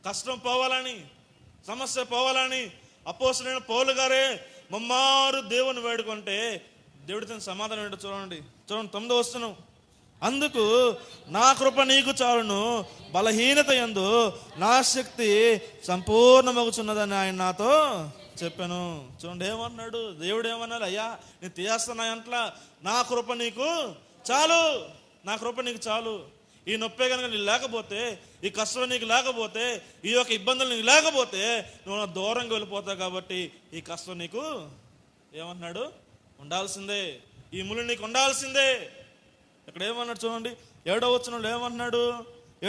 కష్టం పోవాలని, సమస్య పోవాలని అపోస్తలుడైన పౌలు గారే ముమ్మారు దేవుని వేడుకుంటే దేవుడి తన సమాధానం ఏంటో చూడండి. 9వ వచనం, అందుకు నా కృప నీకు చాలును, బలహీనత యందు నా శక్తి సంపూర్ణమగుచున్నదని ఆయన నాతో చెప్పాను. చూడండి ఏమన్నాడు దేవుడు? ఏమన్నాడు? అయ్యా నేను తీయేస్తున్నాయంట్లా, నా కృప నీకు చాలు, నా కృప నీకు చాలు. ఈ నొప్పే కనుక నీకు లేకపోతే, ఈ కష్టం నీకు లేకపోతే, ఈ యొక్క ఇబ్బందులు నీకు లేకపోతే నువ్వు నా దూరంగా వెళ్ళిపోతావు. కాబట్టి ఈ కష్టం నీకు ఏమంటున్నాడు? ఉండాల్సిందే, ఈ ముళ్ళు నీకు ఉండాల్సిందే. ఇక్కడ ఏమన్నాడు చూడండి, 7వ వచనంలో ఏమన్నాడు?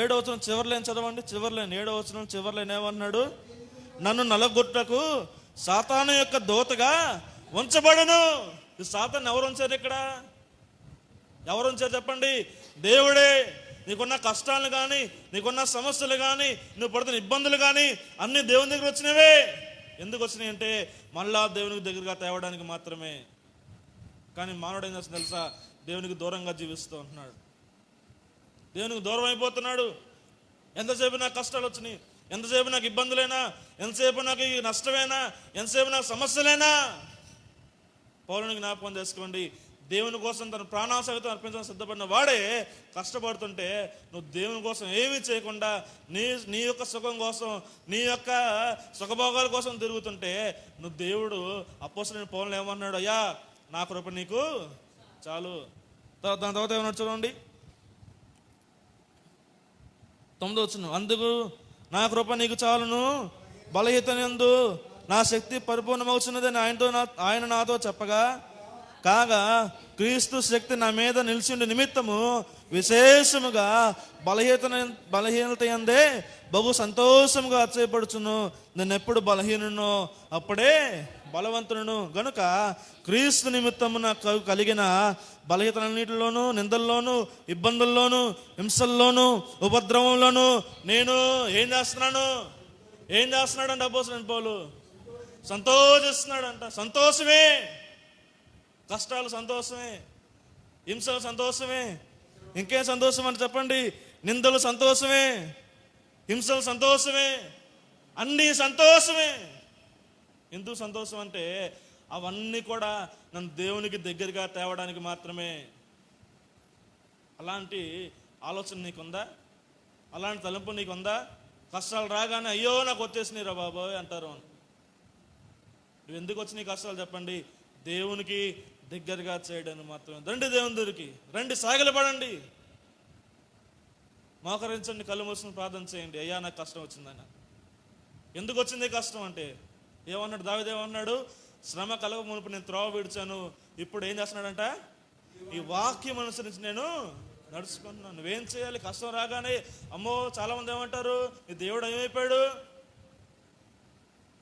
7వ వచనం చివర్లో చదవండి, చివర్లేని 7వ వచనం చివర్లో ఏమన్నాడు? నన్ను నలగొట్టుటకు సాతాను యొక్క దూతగా ఉంచబడను. ఈ సాతాను ఎవరు ఉంచారు ఇక్కడ? ఎవరు ఉంచారు చెప్పండి? దేవుడే. నీకున్న కష్టాలు కానీ, నీకున్న సమస్యలు కానీ, నువ్వు పడుతున్న ఇబ్బందులు కానీ అన్ని దేవుని దగ్గర వచ్చినవే. ఎందుకు వచ్చినాయి అంటే మళ్ళా దేవునికి దగ్గరగా తేవడానికి మాత్రమే. కానీ మానవుడు ఏం చేస్తుంది తెలుసా? దేవునికి దూరంగా జీవిస్తూ ఉంటున్నాడు, దేవునికి దూరం అయిపోతున్నాడు. ఎంతసేపు నాకు కష్టాలు వచ్చినాయి, ఎంతసేపు నాకు ఇబ్బందులైనా, ఎంతసేపు నాకు ఈ నష్టమైనా, ఎంతసేపు నాకు సమస్యలైనా, పౌలుని జ్ఞాపకం చేసుకోండి. దేవుని కోసం తన ప్రాణాసహితం అర్పించడం సిద్ధపడిన వాడే కష్టపడుతుంటే నువ్వు దేవుని కోసం ఏమీ చేయకుండా నీ యొక్క సుఖం కోసం, నీ యొక్క సుఖభోగాల కోసం తిరుగుతుంటే నువ్వు దేవుడు అపోస్తలుడైన పౌలుని ఏమన్నాడు? అయ్యా నా కృప నీకు చాలు. దాని తర్వాత ఏమన్నాడు చూడండి, 9వ వచనం, అందుకు నా కృప నీకు చాలును, బలహీనతయందు నా శక్తి పరిపూర్ణమవుతున్నదని ఆయన నాతో చెప్పగా, కాగా క్రీస్తు శక్తి నా మీద నిలిచిండి నిమిత్తము విశేషముగా బలహీనత యందే బహు సంతోషముగా అతిశయపడుచును. నేను ఎప్పుడు బలహీనునో అప్పుడే బలవంతును గనుక క్రీస్తు నిమిత్తము నాకు కలిగిన బలహీనతలన్నిటిలోనూ, నిందల్లోనూ, ఇబ్బందుల్లోనూ, హింసల్లోనూ, ఉపద్రవంలోనూ నేను ఏం చేస్తున్నాడు అంటే అపోస్తలుడైన పౌలు సంతోషిస్తున్నాడంట. సంతోషమే. కష్టాలు సంతోషమే, హింసలు సంతోషమే. ఇంకేం సంతోషం అంటే చెప్పండి? నిందలు సంతోషమే, హింసలు సంతోషమే, అన్నీ సంతోషమే. ఎందుకు సంతోషం అంటే అవన్నీ కూడా నన్ను దేవునికి దగ్గరగా తేవడానికి మాత్రమే. అలాంటి ఆలోచన నీకుందా? అలాంటి తలంపు నీకుందా? కష్టాలు రాగానే అయ్యో నాకు వచ్చేసినాయి రా బాబోయ్ అంటారు. నువ్వు ఎందుకు వచ్చినాయి కష్టాలు చెప్పండి? దేవునికి దగ్గరగా చేయడానికి మాత్రమే. రండి దేవుని దగ్గరికి, రండి, సాగిలపడండి, మోకరించండి, కళ్ళు మూసుకుని ప్రార్థన చేయండి. అయ్యా నాకు కష్టం వచ్చిందని. ఎందుకు వచ్చింది కష్టం అంటే ఏమన్నాడు దావీదు? ఏమన్నాడు? శ్రమ కలగ మునుపు నేను త్రోవ విడిచాను, ఇప్పుడు ఏం చేస్తున్నాడంట? ఈ వాక్యం అనుసరించి నేను నడుచుకుంటున్నాను. నువ్వేం చేయాలి? కష్టం రాగానే అమ్మో చాలా మంది ఏమంటారు, నీ దేవుడు ఏమైపోయాడు,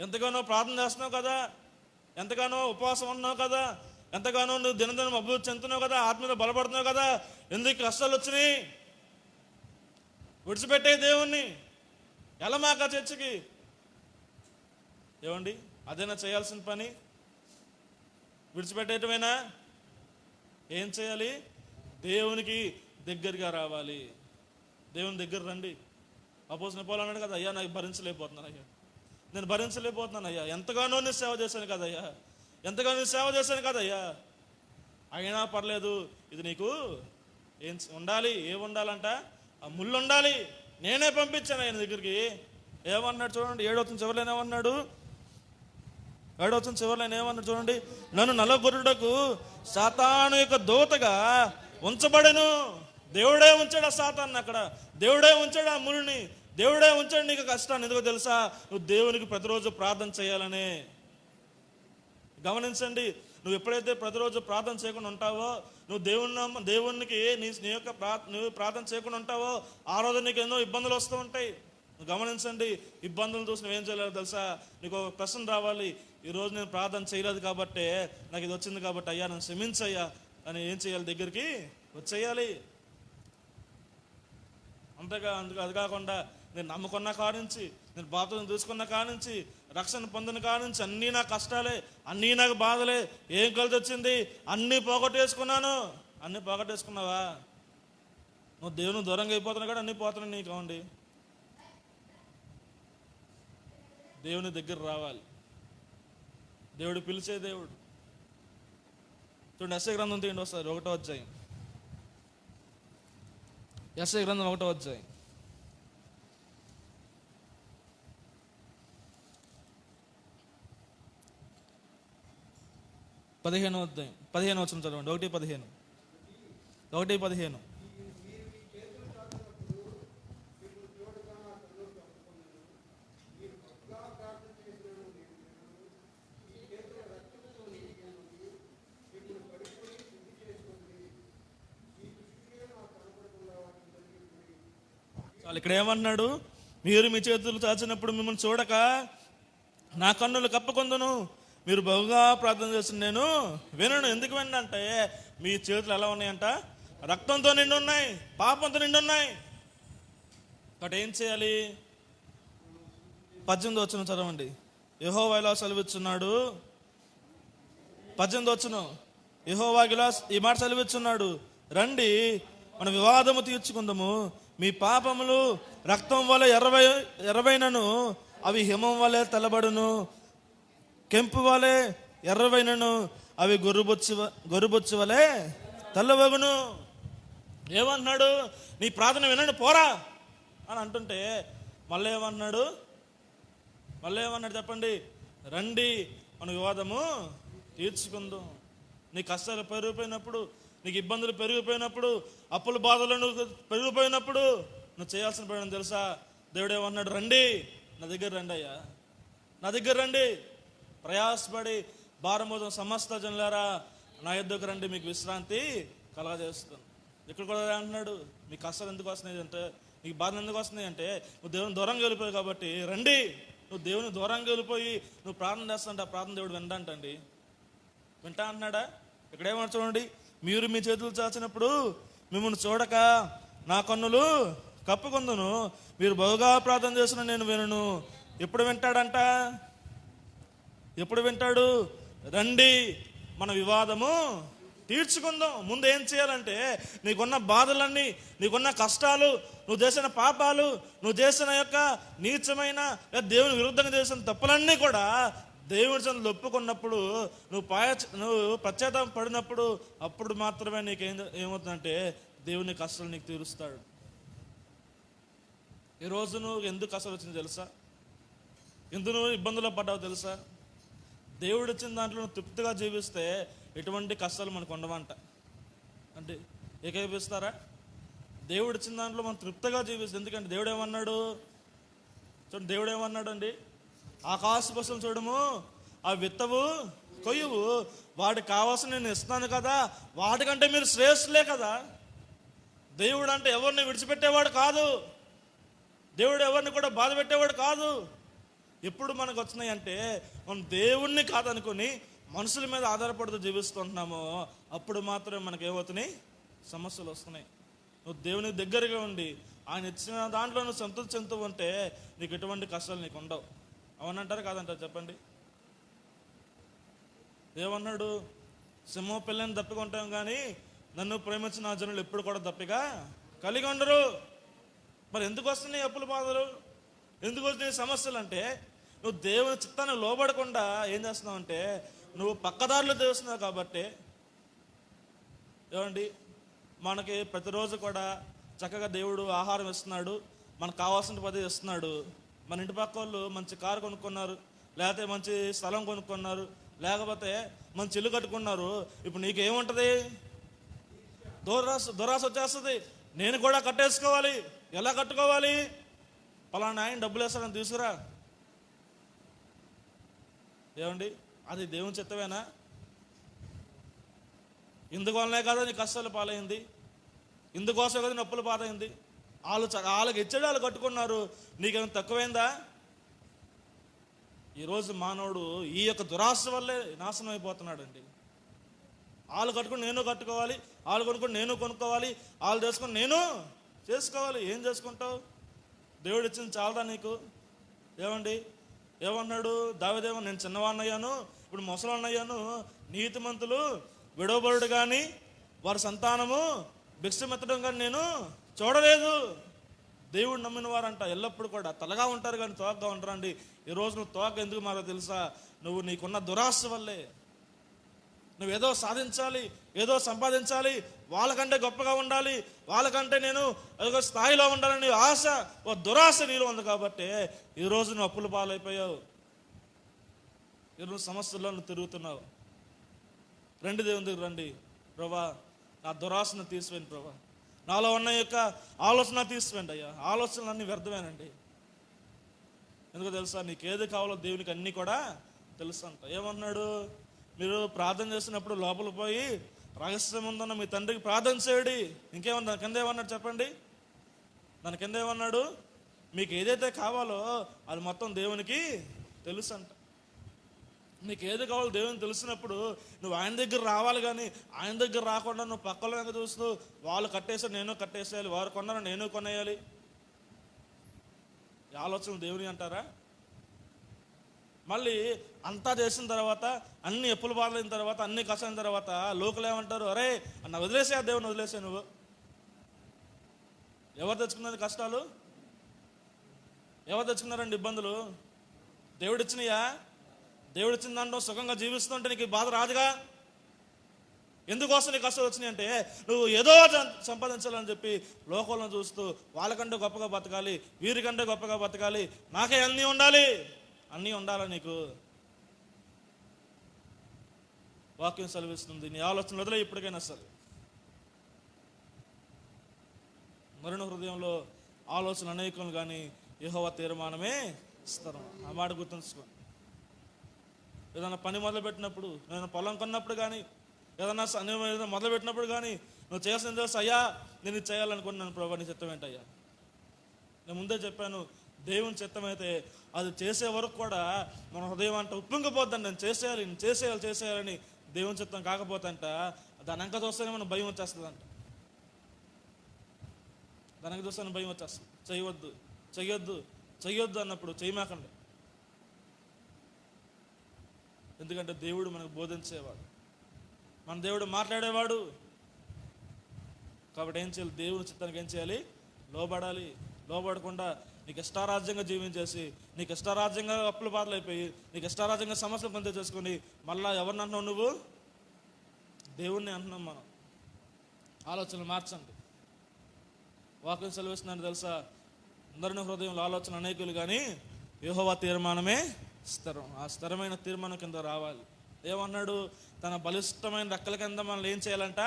ఎంతగానో ప్రార్థన చేస్తున్నావు కదా, ఎంతగానో ఉపవాసం ఉన్నావు కదా, ఎంతగానో నువ్వు దినదినం అభివృద్ధి చెందుతున్నావు కదా, ఆత్మీయ బలపడుతున్నావు కదా, ఎందుకు కష్టాలు వచ్చినాయి? విడిచిపెట్టే దేవుణ్ణి, ఎలమాక చర్చికి. ఏమండి, అదేనా చేయాల్సిన పని? విడిచిపెట్టేయటమేనా? ఏం చేయాలి? దేవునికి దగ్గరగా రావాలి. దేవుని దగ్గర రండి. అపోస్తలుడు పౌలు అన్నాడు కదా, అయ్యా నాకు భరించలేకపోతున్నాను అయ్యా, నేను భరించలేకపోతున్నాను అయ్యా, ఎంతగానో నేను సేవ చేశాను కదయ్యా, ఎంతగానో సేవ చేశాను కదయ్యా, అయినా పర్లేదు, ఇది నీకు ఏం ఉండాలి? ఏమి ఉండాలంట? ఆ ముళ్ళు ఉండాలి. నేనే పంపించాను ఆయన దగ్గరికి. ఏమన్నాడు చూడండి, 7వ చివరిలో ఏమన్నాడు? 7వ చివరిలో ఏమన్నాడు చూడండి, నన్ను నలగొరుటకు సాతాను యొక్క దూతగా ఉంచబడెను. దేవుడే ఉంచాడు ఆ సాతాన్ని అక్కడ, దేవుడే ఉంచాడు ఆ ముళ్ళని, దేవుడే ఉంచాడు నీకు కష్టాన్ని. ఎందుకో తెలుసా? నువ్వు దేవునికి ప్రతిరోజు ప్రార్థన చేయాలని. గమనించండి, నువ్వు ఎప్పుడైతే ప్రతిరోజు ప్రార్థన చేయకుండా ఉంటావో, నువ్వు దేవునికి నీ యొక్క నువ్వు ప్రార్థన చేయకుండా ఉంటావో, ఆ రోజు నీకు ఎన్నో ఇబ్బందులు వస్తూ ఉంటాయి. గమనించండి, ఇబ్బందులు చూసి నువ్వేం చేయలేదు తెలుసా? నీకు ఒక ప్రశ్న రావాలి, ఈరోజు నేను ప్రార్థన చేయలేదు కాబట్టి నాకు ఇది వచ్చింది కాబట్టి అయ్యా నన్ను క్షమించయ్యా అని ఏం చేయాలి? దగ్గరికి వచ్చేయాలి. అంతేగా అది కాకుండా నేను నమ్ముకున్న కానుంచి, నేను బాప్తిసం తీసుకున్న కానుంచి, రక్షణ పొందిన కానుంచి అన్నీ నా కష్టాలే, అన్నీ నాకు బాధలే, ఏం కలిసి వచ్చింది? అన్నీ పోగొట్టేసుకున్నాను. అన్నీ పోగొట్టేసుకున్నావా? నువ్వు దేవుని దూరంగా అయిపోతున్నావు కూడా అన్నీ పోతున్నాయి నీకు. అవండి, దేవుని దగ్గర రావాలి. దేవుడు పిలిచే దేవుడు. చూడండి, యెషయా గ్రంథం తీయండి ఒకసారి, 1వ అధ్యాయం. యెషయా గ్రంథం 1వ అధ్యాయం. పదిహేనవ అధ్యాయం, 15వ వచనం చదవండి. 1:15. ఇక్కడ ఏమన్నాడు? మీరు మీ చేతులు చాచినప్పుడు మిమ్మల్ని చూడక నా కన్నులు కప్పుకొందును, మీరు బహుగా ప్రార్థన చేస్తున్న నేను వినను. ఎందుకు వినంటే మీ చేతులు ఎలా ఉన్నాయంట? రక్తంతో నిండి ఉన్నాయి, పాపంతో నిండి ఉన్నాయి. కాబట్టి ఏం చేయాలి? 18వ వచనం చదవండి. యెహోవా ఇలా సెలవిస్తున్నాడు. 18వ వచనం, యెహోవా ఇలా ఈ మాట సెలవిస్తున్నాడు, రండి మన వివాదము తీర్చుకుందాము. మీ పాపములు రక్తం వలె ఎర్రవైనను అవి హిమం వలె తెల్లబడును, కెంపు వలె ఎర్రవైనను అవి గొర్రుబొచ్చు వలె తెల్లవగును. ఏమన్నాడు? నీ ప్రార్థన వినండి పోరా అని అంటుంటే మళ్ళీ ఏమన్నాడు చెప్పండి? రండి మన వివాదము తీర్చుకుందాం. నీ కష్టాలు పెరిగిపోయినప్పుడు, నీకు ఇబ్బందులు పెరిగిపోయినప్పుడు, అప్పుల బాధలు నువ్వు పెరిగిపోయినప్పుడు నువ్వు చేయాల్సిన పని తెలుసా? దేవుడు ఏమన్నాడు? రండి నా దగ్గర రండి అయ్యా, నా దగ్గర రండి, ప్రయాసపడి భారమోదం సమస్త జనులారా నా యొద్దకు రండి, మీకు విశ్రాంతి కలగజేస్తాను. ఇక్కడ కూడా అంటున్నాడు, మీ కష్టాలు ఎందుకు వస్తున్నాయి అంటే, నీకు బాధలు ఎందుకు వస్తున్నాయి అంటే నువ్వు దేవుని దూరంగా వెళ్ళిపోయావు కాబట్టి రండి. నువ్వు దేవుని దూరంగా వెళ్ళిపోయి నువ్వు ప్రార్థన చేస్తుంటే ఆ ప్రార్థన దేవుడు వింటాంటండి. వింటా అంటున్నాడా? ఇక్కడ ఏమన్నా చూడండి, మీరు మీ చేతులు చాచినప్పుడు మిమ్మల్ని చూడక నా కన్నులు కప్పుకొందును, మీరు బహుగా ప్రార్థన చేసిన నేను వినను. ఎప్పుడు వింటాడంట? ఎప్పుడు వింటాడు? రండి మన వివాదము తీర్చుకుందాం. ముందు ఏం చేయాలంటే నీకున్న బాధలన్నీ, నీకున్న కష్టాలు, నువ్వు చేసిన పాపాలు, నువ్వు చేసిన యొక్క నీచమైన దేవుని విరుద్ధంగా చేసిన తప్పులన్నీ కూడా దేవుడి చెంతలో ఒప్పుకున్నప్పుడు, నువ్వు పశ్చాత్తాపం పడినప్పుడు, అప్పుడు మాత్రమే నీకు ఏమవుతుందంటే దేవుని కష్టాలు నీకు తీరుస్తాడు. ఈరోజు నువ్వు ఎందుకు కష్టాలు వచ్చింది తెలుసా? ఎందుకు నువ్వు ఇబ్బందుల్లో పడ్డావు తెలుసా? దేవుడు ఇచ్చిన దాంట్లో నువ్వు తృప్తిగా జీవిస్తే ఎటువంటి కష్టాలు మనకు ఉండవంట. అంటే ఏకీపిస్తారా? దేవుడు ఇచ్చిన దాంట్లో మనం తృప్తిగా జీవిస్తే, ఎందుకంటే దేవుడు ఏమన్నాడు చూడండి, దేవుడు ఏమన్నాడు అండి, ఆకాశ పశువులు చూడము, ఆ విత్తవు కొయ్యవు, వాడికి కావాల్సిన నేను ఇస్తున్నాను కదా, వాటికంటే మీరు శ్రేష్ఠులే కదా. దేవుడు అంటే ఎవరిని విడిచిపెట్టేవాడు కాదు, దేవుడు ఎవరిని కూడా బాధ పెట్టేవాడు కాదు. ఎప్పుడు మనకు వచ్చినాయి అంటే మనం దేవుణ్ణి కాదనుకుని మనుషుల మీద ఆధారపడుతూ జీవిస్తుంటున్నామో అప్పుడు మాత్రమే మనకు ఏమవుతున్నాయి, సమస్యలు వస్తున్నాయి. నువ్వు దేవునికి దగ్గరగా ఉండి ఆయన ఇచ్చిన దాంట్లో నువ్వు సంతృప్తి చెందుతూ ఉంటే నీకు ఎటువంటి కష్టాలు నీకు ఉండవు. అవునంటారు కాదంటారు చెప్పండి? ఏమన్నాడు, సింహం పిల్లని దప్పిగా ఉంటాం కానీ నన్ను ప్రేమించిన జనులు ఎప్పుడు కూడా దప్పిగా కలిగి ఉండరు. మరి ఎందుకు వస్తున్నాయి అప్పుల బాధలు, ఎందుకు వస్తున్నాయి సమస్యలు అంటే నువ్వు దేవుని చిత్తాన్ని లోబడకుండా ఏం చేస్తున్నావు అంటే నువ్వు పక్కదారులు చేస్తున్నావు కాబట్టి. ఏమండి, మనకి ప్రతిరోజు కూడా చక్కగా దేవుడు ఆహారం ఇస్తున్నాడు, మనకు కావాల్సిన పది ఇస్తున్నాడు. మన ఇంటి పక్క వాళ్ళు మంచి కారు కొనుక్కున్నారు, లేకపోతే మంచి స్థలం కొనుక్కున్నారు, లేకపోతే మంచి ఇల్లు కట్టుకున్నారు. ఇప్పుడు నీకేముంటుంది, దురాశ వచ్చేస్తుంది. నేను కూడా కట్టేసుకోవాలి, ఎలా కట్టుకోవాలి, పలానా ఆయన డబ్బులు వేస్తాడని తీసుకురా. ఏమండి, అది దేవుని చిత్తమేనా? ఇందువల్లనే కదా నీ కష్టాలు పాలైంది, ఇందుకోసం కదా నొప్పులు పాలైంది. వాళ్ళకి ఇచ్చాడు, వాళ్ళు కట్టుకున్నారు, నీకేమైనా తక్కువైందా? ఈరోజు మానవుడు ఈ యొక్క దురాశ వల్లే నాశనం అయిపోతున్నాడండి. వాళ్ళు కట్టుకుని నేను కట్టుకోవాలి, వాళ్ళు కొనుక్కొని నేను కొనుక్కోవాలి, వాళ్ళు చేసుకుని నేను చేసుకోవాలి. ఏం చేసుకుంటావు? దేవుడు ఇచ్చింది చాలదా నీకు? ఏమండి, ఏమన్నాడు దావీదేమో, నేను చిన్నవాడినయ్యాను, ఇప్పుడు ముసలాన్నయ్యాను, నీతిమంతులు విడవబడుడు కానీ వారి సంతానము భిక్షమెత్తడం కానీ నేను చూడలేదు. దేవుడు నమ్మిన వారంట ఎల్లప్పుడు కూడా తలగా ఉంటారు కానీ తోకగా ఉంటారండి. ఈరోజు నువ్వు తోక ఎందుకు మారో తెలుసా? నువ్వు నీకున్న దురాశ వల్లే. నువ్వేదో సాధించాలి, ఏదో సంపాదించాలి, వాళ్ళకంటే గొప్పగా ఉండాలి, వాళ్ళకంటే నేను ఒక స్థాయిలో ఉండాలని ఆశ, ఓ దురాశ నీలో ఉంది కాబట్టి ఈరోజు నువ్వు అప్పుల పాలైపోయావు, ఈరోజు సమస్యల్లో నువ్వు తిరుగుతున్నావు. రండి దేవుని దగ్గర రండి, ప్రభా నా దురాశను తీసివేయండి, ప్రభా నాలో ఉన్న యొక్క ఆలోచన తీసివేయండి అయ్యా. ఆలోచనలు అన్నీ వ్యర్థమేనండి. ఎందుకు తెలుసా? నీకు ఏది కావాలో దేవునికి అన్నీ కూడా తెలుసు అంట. ఏమన్నాడు, మీరు ప్రార్థన చేసినప్పుడు లోపల పోయి రహస్యం ఉందన్న మీ తండ్రికి ప్రార్థన చేయడి. ఇంకేమన్నా కింద ఏమన్నాడు చెప్పండి? దాని కింద ఏమన్నాడు, మీకు ఏదైతే కావాలో అది మొత్తం దేవునికి తెలుసు అంట. నీకు ఏది కావాలో దేవునికి తెలిసినప్పుడు నువ్వు ఆయన దగ్గర రావాలి, కానీ ఆయన దగ్గర రాకుండా నువ్వు పక్కలో వెనక చూస్తూ వాళ్ళు కట్టేసారు నేను కట్టేసేయాలి, వారు కొన్నారు నేను కొనేయాలి, ఈ ఆలోచనలు దేవుని అంటారా? మళ్ళీ అంతా చేసిన తర్వాత, అన్ని ఎప్పులు బాధలైన తర్వాత, అన్ని కష్టమైన తర్వాత లోకలు ఏమంటారు, అరే అన్న వదిలేసే, ఆ దేవుని వదిలేసే. నువ్వు ఎవరు తెచ్చుకున్నది కష్టాలు? ఎవరు తెచ్చుకున్నారండి ఇబ్బందులు? దేవుడు ఇచ్చినయా? దేవుడు ఇచ్చిన దాంట్లో సుఖంగా జీవిస్తుంటే నీకు బాధ రాదుగా. ఎందుకోసం నీకు కష్టాలు వచ్చినాయి అంటే నువ్వు ఏదో సంపాదించాలని చెప్పి లోకంలో చూస్తూ వాళ్ళకంటే గొప్పగా బతకాలి, వీరికంటే గొప్పగా బతకాలి, నాకే అన్నీ ఉండాలి, అన్నీ ఉండాలా నీకు? వాక్యం సెలవిస్తుంది, నీ ఆలోచనలు వదిలే ఇప్పటికైనా సరే. మరణ హృదయంలో ఆలోచన అనేకలు కానీ యెహోవా తీర్మానమే స్థిరం. ఆ మాట గుర్తుంచుకోండి. ఏదైనా పని మొదలుపెట్టినప్పుడు, ఏదైనా పొలం కొన్నప్పుడు కానీ, ఏదైనా మొదలుపెట్టినప్పుడు కానీ నువ్వు చేయాల్సిన తెలుసు, అయ్యా నేను ఇది చేయాలనుకున్నాను ప్రభా, నీ చిత్తం ఏంటయ్యా? నేను ముందే చెప్పాను, దేవుని చిత్తం అయితే అది చేసే వరకు కూడా మన హృదయం అంట ఉప్పొంగిపోద్దండి. నేను చేసేయాలని. దేవుని చిత్తం కాకపోతే దాని అంక చూస్తేనే మనం భయం వచ్చేస్తుందంట. దాని అంక చూస్తేనే భయం వచ్చేస్తుంది. చెయ్యొద్దు అన్నప్పుడు చేయమాకండి. ఎందుకంటే దేవుడు మనకు బోధించేవాడు, మన దేవుడు మాట్లాడేవాడు. కాబట్టి ఏం చేయాలి? దేవుని చిత్తానికి ఏం చేయాలి? లోబడాలి. లోబడకుండా నీకు ఇష్టారాజ్యంగా జీవించేసి, నీకు ఇష్టారాజ్యంగా అప్పుల బాధలు అయిపోయి, నీకు ఇష్టారాజ్యంగా సమస్యలు పొందే చేసుకుని మళ్ళా ఎవరిని అంటున్నావు నువ్వు? దేవుణ్ణి అంటున్నాం మనం. ఆలోచనలు మార్చండి. వాక్యం సెలవిస్తున్నాను తెలుసా? అందరిని హృదయంలో ఆలోచన అనేకులు కానీ యెహోవా తీర్మానమే స్థిరం. ఆ స్థిరమైన తీర్మానం కింద రావాలి. ఏమన్నాడు? తన బలిష్టమైన రెక్కల కింద మనం ఏం చేయాలంట?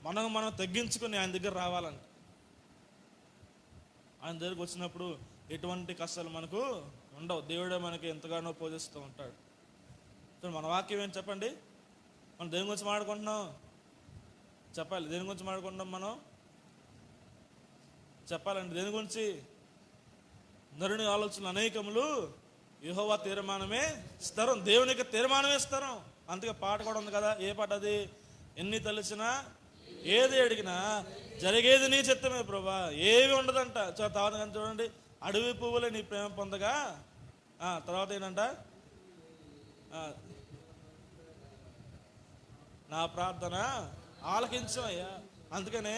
మనం తగ్గించుకుని ఆయన దగ్గర రావాలంట. ఆయన దగ్గరికి వచ్చినప్పుడు ఎటువంటి కష్టాలు మనకు ఉండవు. దేవుడే మనకి ఎంతగానో పూజిస్తూ ఉంటాడు. మన వాక్యం ఏంటి చెప్పండి? మనం దేని గురించి మాట్లాడుకుంటున్నాం? చెప్పాలి. దేని గురించి మాట్లాడుకుంటున్నాం? మనం చెప్పాలండి. దేని గురించి? నరుని ఆలోచనలు అనేకములు, యెహోవా తీర్మానమే స్థిరం. దేవునికి తీర్మానమే స్థిరం. అందుకే పాట కూడా ఉంది కదా. ఏ పాట అది? ఎన్ని తలచినా ఏది అడిగినా జరిగేది నీ చిత్తమే ప్రభా. ఏవి ఉండదంట. తర్వాత చూడండి, అడవి పువ్వులే నీ ప్రేమ పొందగా, తర్వాత ఏంటంట? నా ప్రార్థన ఆలకించమయ్యా. అందుకనే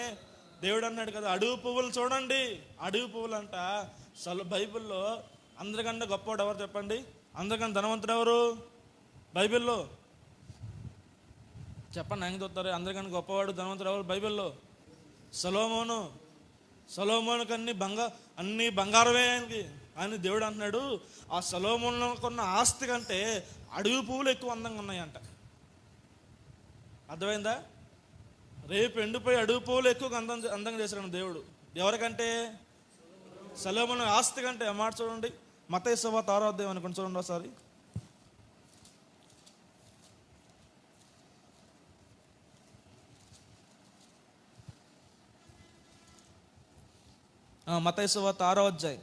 దేవుడు అన్నాడు కదా, అడవి పువ్వులు చూడండి. అడవి పువ్వులు అంట బైబిల్లో అందరికన్నా గొప్పవాడు ఎవరు చెప్పండి? అందరికన్నా ధనవంతుడు ఎవరు బైబిల్లో? చెప్పండి. ఆయన చూస్తారు. అందరికన్నా గొప్పవాడు ధనవంతుడు ఎవరు బైబిల్లో? సొలొమోను. సొలొమోనుకి అన్ని బంగారమే ఆయనకి. ఆయన దేవుడు అంటున్నాడు, ఆ సొలొమోనుకున్న ఆస్తి కంటే అడవి పువ్వులు ఎక్కువ అందంగా ఉన్నాయంట. అర్థమైందా? రేపు ఎండిపోయి అడవి పువ్వులు ఎక్కువ అందంగా చేశాడు దేవుడు. ఎవరికంటే? సొలొమోను ఆస్తి కంటే. మాట చూడండి, మత్తయి సువార్త 6వ అధ్యాయం అనుకోండి, చూడండి ఒకసారి. మత్తయి సువార్త 6వ అధ్యాయం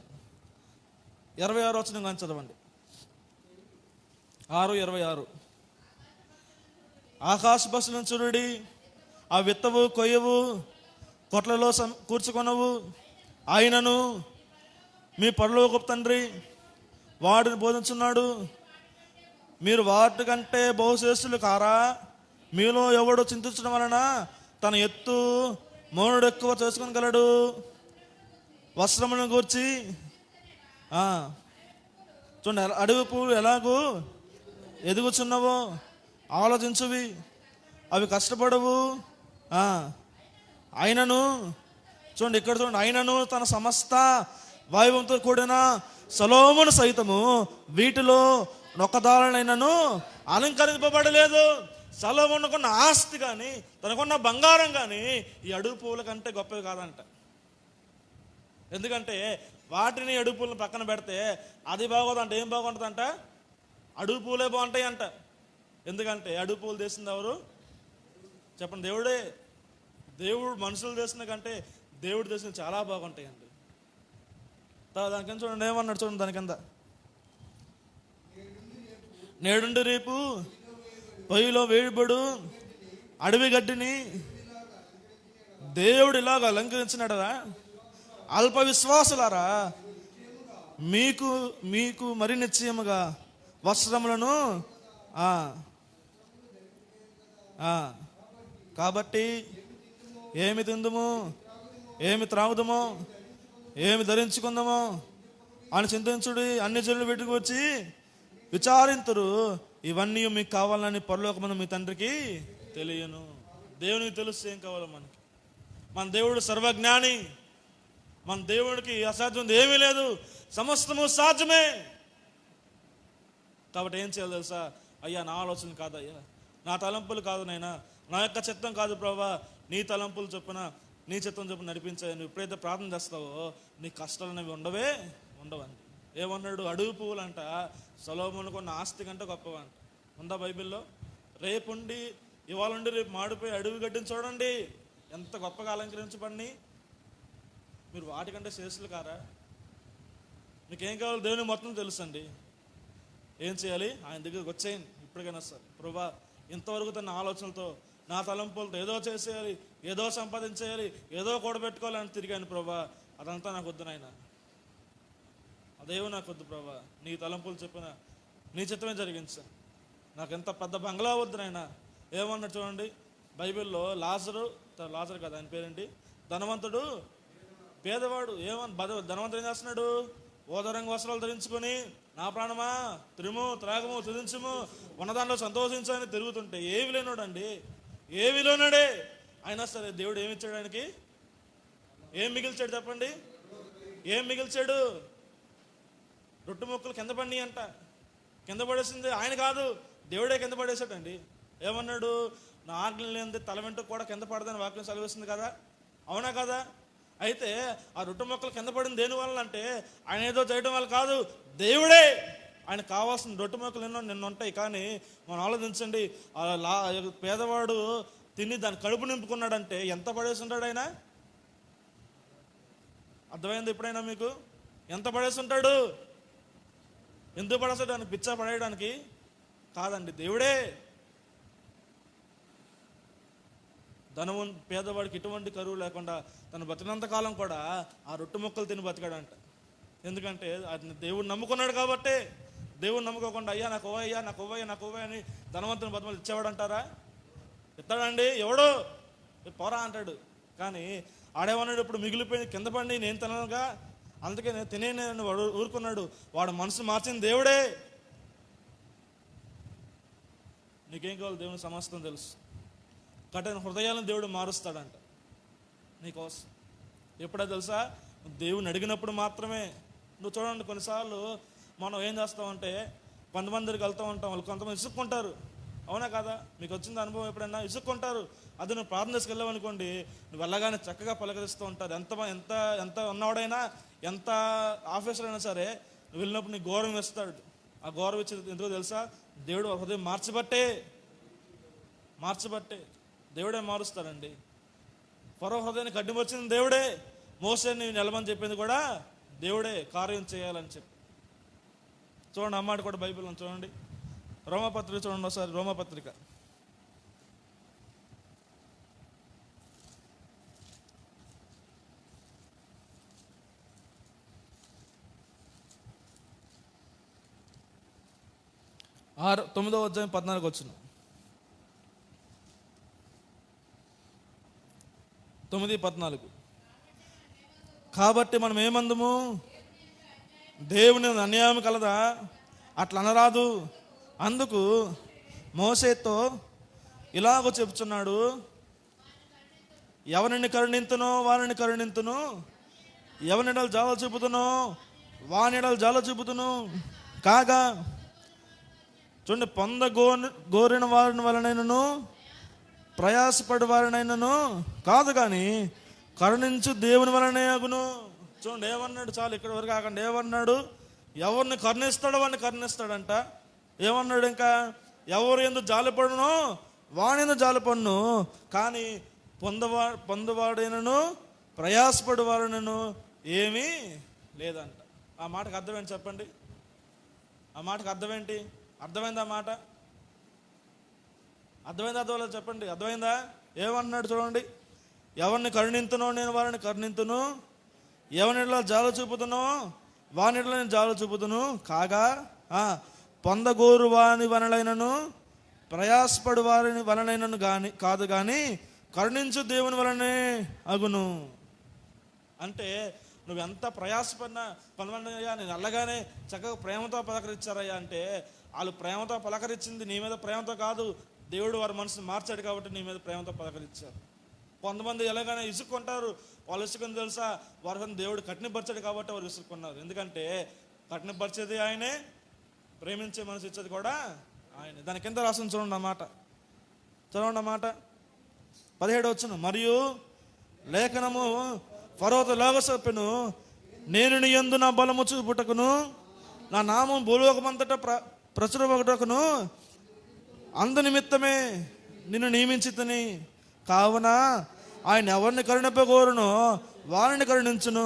26వ వచనం కానీ చదవండి. 6:26. ఆకాశ పశువులను చూడుడి, ఆ విత్తవు కొయ్యవు, కొట్లలో కూర్చుకొనవు, ఆయనను మీ పరలోకపు తండ్రి వాడిని బోధించున్నాడు. మీరు వాటి కంటే బహుశ్రేష్ఠులు కారా? మీలో ఎవడు చింతించడం వలన తన ఎత్తు మౌనుడు ఎక్కువ చేసుకొనగలడు? వస్త్రములను గూర్చి చూడండి, అడవి పువ్వులు ఎలాగూ ఎదుగుచున్నవో ఆలోచించువి. అవి కష్టపడవు. ఆయనను చూడండి, ఇక్కడ చూడండి, ఆయనను తన సమస్త వైభవంతో కూడిన సొలొమోను సైతము వీటిలో నొక్కదాలనైనను అలంకరింపబడలేదు. సొలొమోనుకున్న ఆస్తి కానీ తనకున్న బంగారం కానీ ఈ అడుగు పువ్వుల కంటే గొప్పవి కాదంట. ఎందుకంటే వాటిని అడుగు పువ్వులను పక్కన పెడితే అది బాగోదంట. ఏం బాగుంటుందంట? అడుగు పువ్వులే బాగుంటాయి అంట. ఎందుకంటే అడుగు పువ్వులు చేసింది ఎవరు చెప్పండి? దేవుడే. దేవుడు మనుషులు చేసిన కంటే దేవుడు చేసిన చాలా బాగుంటాయండి. దాని కింద చూడండి, ఏమన్నాడు చూడండి దాని కింద. నేడుండి రేపు పొయ్యిలో వేడిబడు అడవి గడ్డిని దేవుడు ఇలాగ అలంకరించినాడరా? అల్ప విశ్వాసులారా, మీకు మీకు మరి నిశ్చయముగా వస్త్రములను కాబట్టి ఏమి తిందుము, ఏమి త్రాగుదమో, ఏమి ధరించుకుందామో అని చింతించుడి. అన్ని జనులు వీటికి వచ్చి విచారింతురు. ఇవన్నీ మీకు కావాలని పరలోకమున మీ తండ్రికి తెలియను. దేవునికి తెలుసు ఏం కావాలో మనకి. మన దేవుడు సర్వజ్ఞాని. మన దేవుడికి అసాధ్యం ఏమీ లేదు, సమస్తము సాధ్యమే. కాబట్టి ఏం చేయాలి తెలుసా? అయ్యా, నా ఆలోచన కాదయ్యా, నా తలంపులు కాదు నైనా, నా యొక్క చిత్తం కాదు ప్రభా, నీ తలంపులు చొప్పున, నీ చిత్తం చొప్పున నడిపించాయి. నువ్వు ఎప్పుడైతే ప్రార్థన చేస్తావో నీ కష్టాలు అనేవి ఉండవండి. ఏమన్నాడు? అడుగు పువ్వులు అంట సొలొమోనుకున్న ఆస్తి కంటే గొప్పవంట. ఉందా బైబిల్లో? రేపుండి ఇవాళ ఉండి రేపు మాడిపోయి అడవి గడ్డిని చూడండి ఎంత గొప్పగా అలంకరించబడి. మీరు వాటికంటే శ్రేష్ఠులు కారా? మీకేం కావాలో దేవుని మొత్తం తెలుసండి. ఏం చేయాలి? ఆయన దగ్గరికి వచ్చేయండి ఇప్పటికైనా సరే. ప్రభా, ఇంతవరకు తన ఆలోచనలతో, నా తలంపులతో ఏదో చేసేయాలి, ఏదో సంపాదించేయాలి, ఏదో కూడబెట్టుకోవాలని తిరిగాను ప్రభా. అదంతా నాకు వద్దు నాయన, అదేవో నాకు వద్దు ప్రభా. నీ తలంపులు చెప్పిన నీ చిత్తమే జరిగించా. నాకు ఎంత పెద్ద బంగ్లా వద్దు నాయన. ఏమన్నాడు చూడండి బైబిల్లో, లాజరు కదా ఆయన పేరేంటి? ధనవంతుడు పేదవాడు. ధనవంతుడు ఏం చేస్తున్నాడు? ఓదరంగ వస్త్రాలు ధరించుకొని, నా ప్రాణమా త్రిము త్రాగము తుదించుము, ఉన్నదాంట్లో సంతోషించని తిరుగుతుంటే ఏమి లేనోడండి, ఏమి లేనాడే. అయినా సరే దేవుడు ఏమి ఇచ్చాడు ఆయనకి? ఏం మిగిల్చాడు చెప్పండి? ఏం మిగిల్చాడు? రొట్టె ముక్కలు కింద పడినాయి అంట. కింద పడేసింది ఆయన కాదు, దేవుడే కింద పడేశాడండి. ఏమన్నాడు? నా ఆజ్ఞ లేనిది తల వెంట్రుక కూడా కింద పడదని వాక్యం సెలవిస్తుంది కదా, అవునా కదా? అయితే ఆ రొట్టె ముక్కలు కింద పడింది దేని వల్ల అంటే ఆయన ఏదో చేయడం వల్ల కాదు, దేవుడే. ఆయన కావాల్సిన రొట్టె ముక్కలు నిన్న ఉంటాయి. కానీ మనం ఆలోచించండి, పేదవాడు తిని దాని కడుపు నింపుకున్నాడంటే ఎంత పడేసి ఉంటాడు ఆయన? అర్థమైంది ఎప్పుడైనా మీకు? ఎంత పడేసి ఉంటాడు? ఎందుకు పడేసాడు? పిచ్చా పడేయడానికి కాదండి, దేవుడే. ధనము పేదవాడికి ఎటువంటి కరువు లేకుండా తను బతికినంత కాలం కూడా ఆ రొట్టె ముక్కలు తిని బతికాడంట. ఎందుకంటే అది దేవుడు నమ్ముకున్నాడు కాబట్టి. దేవుడు నమ్ముకోకుండా అయ్యా నాకు ఓవయ్యా నాకు ఓవయ్యా నాకు ఓవయ్య అని ధనవంతుని బతుమలు ఇచ్చేవాడు అంటారా? ఇస్తాడండి? ఎవడు పోరా అంటాడు. కానీ ఆడేమన్నాడు? ఇప్పుడు మిగిలిపోయి కింద పడి నేను తినగా అందుకే నేను తినేనని వాడు ఊరుకున్నాడు. వాడు మనసు మార్చిన దేవుడే. నీకేం కావాలి? దేవుని సమస్తం తెలుసు. కఠిన హృదయాలను దేవుడు మారుస్తాడంట నీకోసం. ఎప్పుడో తెలుసా? దేవుని అడిగినప్పుడు మాత్రమే. నువ్వు చూడండి, కొన్నిసార్లు మనం ఏం చేస్తామంటే కొంతమంది దగ్గరికి వెళ్తూ ఉంటాం, వాళ్ళు కొంతమంది ఇసుక్కుంటారు, అవునా కదా? మీకు వచ్చింది అనుభవం ఎప్పుడైనా? ఇసుక్కుంటారు. అది నువ్వు ప్రార్థన చేసుకెళ్ళావనుకోండి, నువ్వు వెళ్ళగానే చక్కగా పలకరిస్తూ ఉంటారు. ఎంత ఎంత ఎంత ఉన్నవాడైనా, ఎంత ఆఫీసర్ అయినా సరే, నువ్వు వెళ్ళినప్పుడు నీకు గౌరవం ఇస్తాడు. ఆ గౌరవం ఇచ్చేది ఎందుకో తెలుసా? దేవుడు హృదయం మార్చబట్టే దేవుడే మారుస్తాడండి. ఫరో హృదయాన్ని కడ్డిమర్చింది దేవుడే. మోసేని నిలమని చెప్పింది కూడా దేవుడే, కార్యం చేయాలని చెప్పి. చూడండి, అమ్మాట కూడా బైబిల్ చూడండి. రోమపత్రిక చూడండి ఒకసారి. రోమపత్రిక 9వ అధ్యాయం 14 వచనం. 9:14. కాబట్టి మనం ఏమందుము? దేవుని అన్యాయం కలదా? అట్లా అనరాదు. అందుకు మోసేతో ఇలాగో చెప్తున్నాడు, ఎవరిని కరుణింతునో వారిని కరుణింతును, ఎవరినెడలు జాల చూపుతునో వానిడలు జాల చూపుతును. కాగా చూడండి, పొందగోరిన వారిని వలనైనను ప్రయాసపడి వారినైనను కాదు, కానీ కరుణించు దేవుని వలనే అగును. చూడండి ఏమన్నాడు? చాలు ఇక్కడ వరకు కాకండి. ఏమన్నాడు? ఎవరిని కరుణిస్తాడో వాడిని కరుణిస్తాడంట. ఏమన్నాడు ఇంకా? ఎవరు ఎందుకు జాలిపడునో వాని ఎందుకు జాలిపడును, కానీ పొందవాడైనను ప్రయాసపడి వారినను ఏమీ లేదంట. ఆ మాటకు అర్థం ఏంటి చెప్పండి? ఆ మాటకు అర్థం ఏంటి? అర్థమైందా మాట? అర్థమైందా? అర్థం చెప్పండి. అర్థమైందా? ఏమంటున్నాడు చూడండి. ఎవరిని కరుణింతునో నేను వారిని కరుణింతును, ఎవరినిలా జాల చూపుతునో వానిలో నేను జాల చూపుతును. కాగా పొందగోరు వాని వనలైనను ప్రయాసపడు వారిని వలనైనను కాదు, కానీ కరుణించు దేవుని వలనే అగును. అంటే నువ్వెంత ప్రయాసపడినా, కొంతమంది అయ్యా నేను అల్లగానే చక్కగా ప్రేమతో పలకరించారయ్యా అంటే, వాళ్ళు ప్రేమతో పలకరించింది నీ మీద ప్రేమతో కాదు, దేవుడు వారి మనసుని మార్చాడు కాబట్టి నీ మీద ప్రేమతో పలకరించారు. కొంతమంది ఎలాగైనా ఇసుక్కుంటారు. వాళ్ళు ఇసుకుని తెలుసా? వారిని దేవుడు కఠినపరిచాడు కాబట్టి వారు ఇసుక్కున్నారు. ఎందుకంటే కఠినపరిచేది ఆయనే, ప్రేమించే మనసు ఇచ్చేది కూడా ఆయన. దాని కింద రాసిన చూడండి అన్నమాట. చదవండి అన్నమాట. 17 వచనం. మరియు లేఖనము ఫరోతో లాగా చెప్పెను, నేను నీ యందు నా బలము చూపుటకును నా నామం భూలోకమంతటా ప్రచురమగుటకును అందు నిమిత్తమే నిన్ను నియమించితిని. కావున ఆయన ఎవరిని కరుణింపగోరునో వారిని కరుణించును,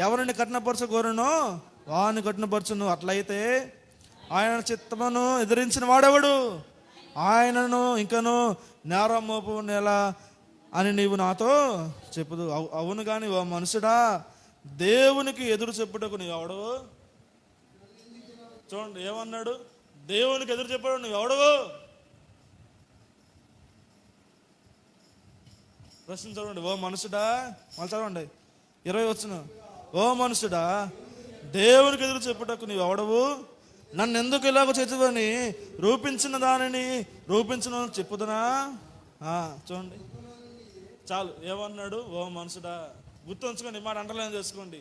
ఎవరిని కఠినపరచగోరునో వారిని కఠినపరచును. అట్లయితే ఆయన చిత్తమును ఎదిరించిన వాడెవడు? ఆయనను ఇంకను నేరం మోపు నెల అని నీవు నాతో చెప్పుదు. అవును కానీ ఓ మనుషుడా, దేవునికి ఎదురు చెప్పుటకు నీవు ఎవడు? చూడండి ఏమన్నాడు? దేవునికి ఎదురు చెప్పాడు నువ్వు ఎవడవు? ప్రశ్న చదవండి. ఓ మనుషుడా, మళ్ళీ చదవండి 20 వచనం. ఓ మనుషుడా, దేవునికి ఎదురు చెప్పుటకు నీవు ఎవడవు? నన్ను ఎందుకు ఇలాగ చేతువని రూపించిన దానిని రూపించిన చెప్పుదునా? చూడండి చాలు. ఏమన్నాడు? ఓ మనుషుడా. గుర్తుంచుకోండి, మాట అండర్లైన్ చేసుకోండి.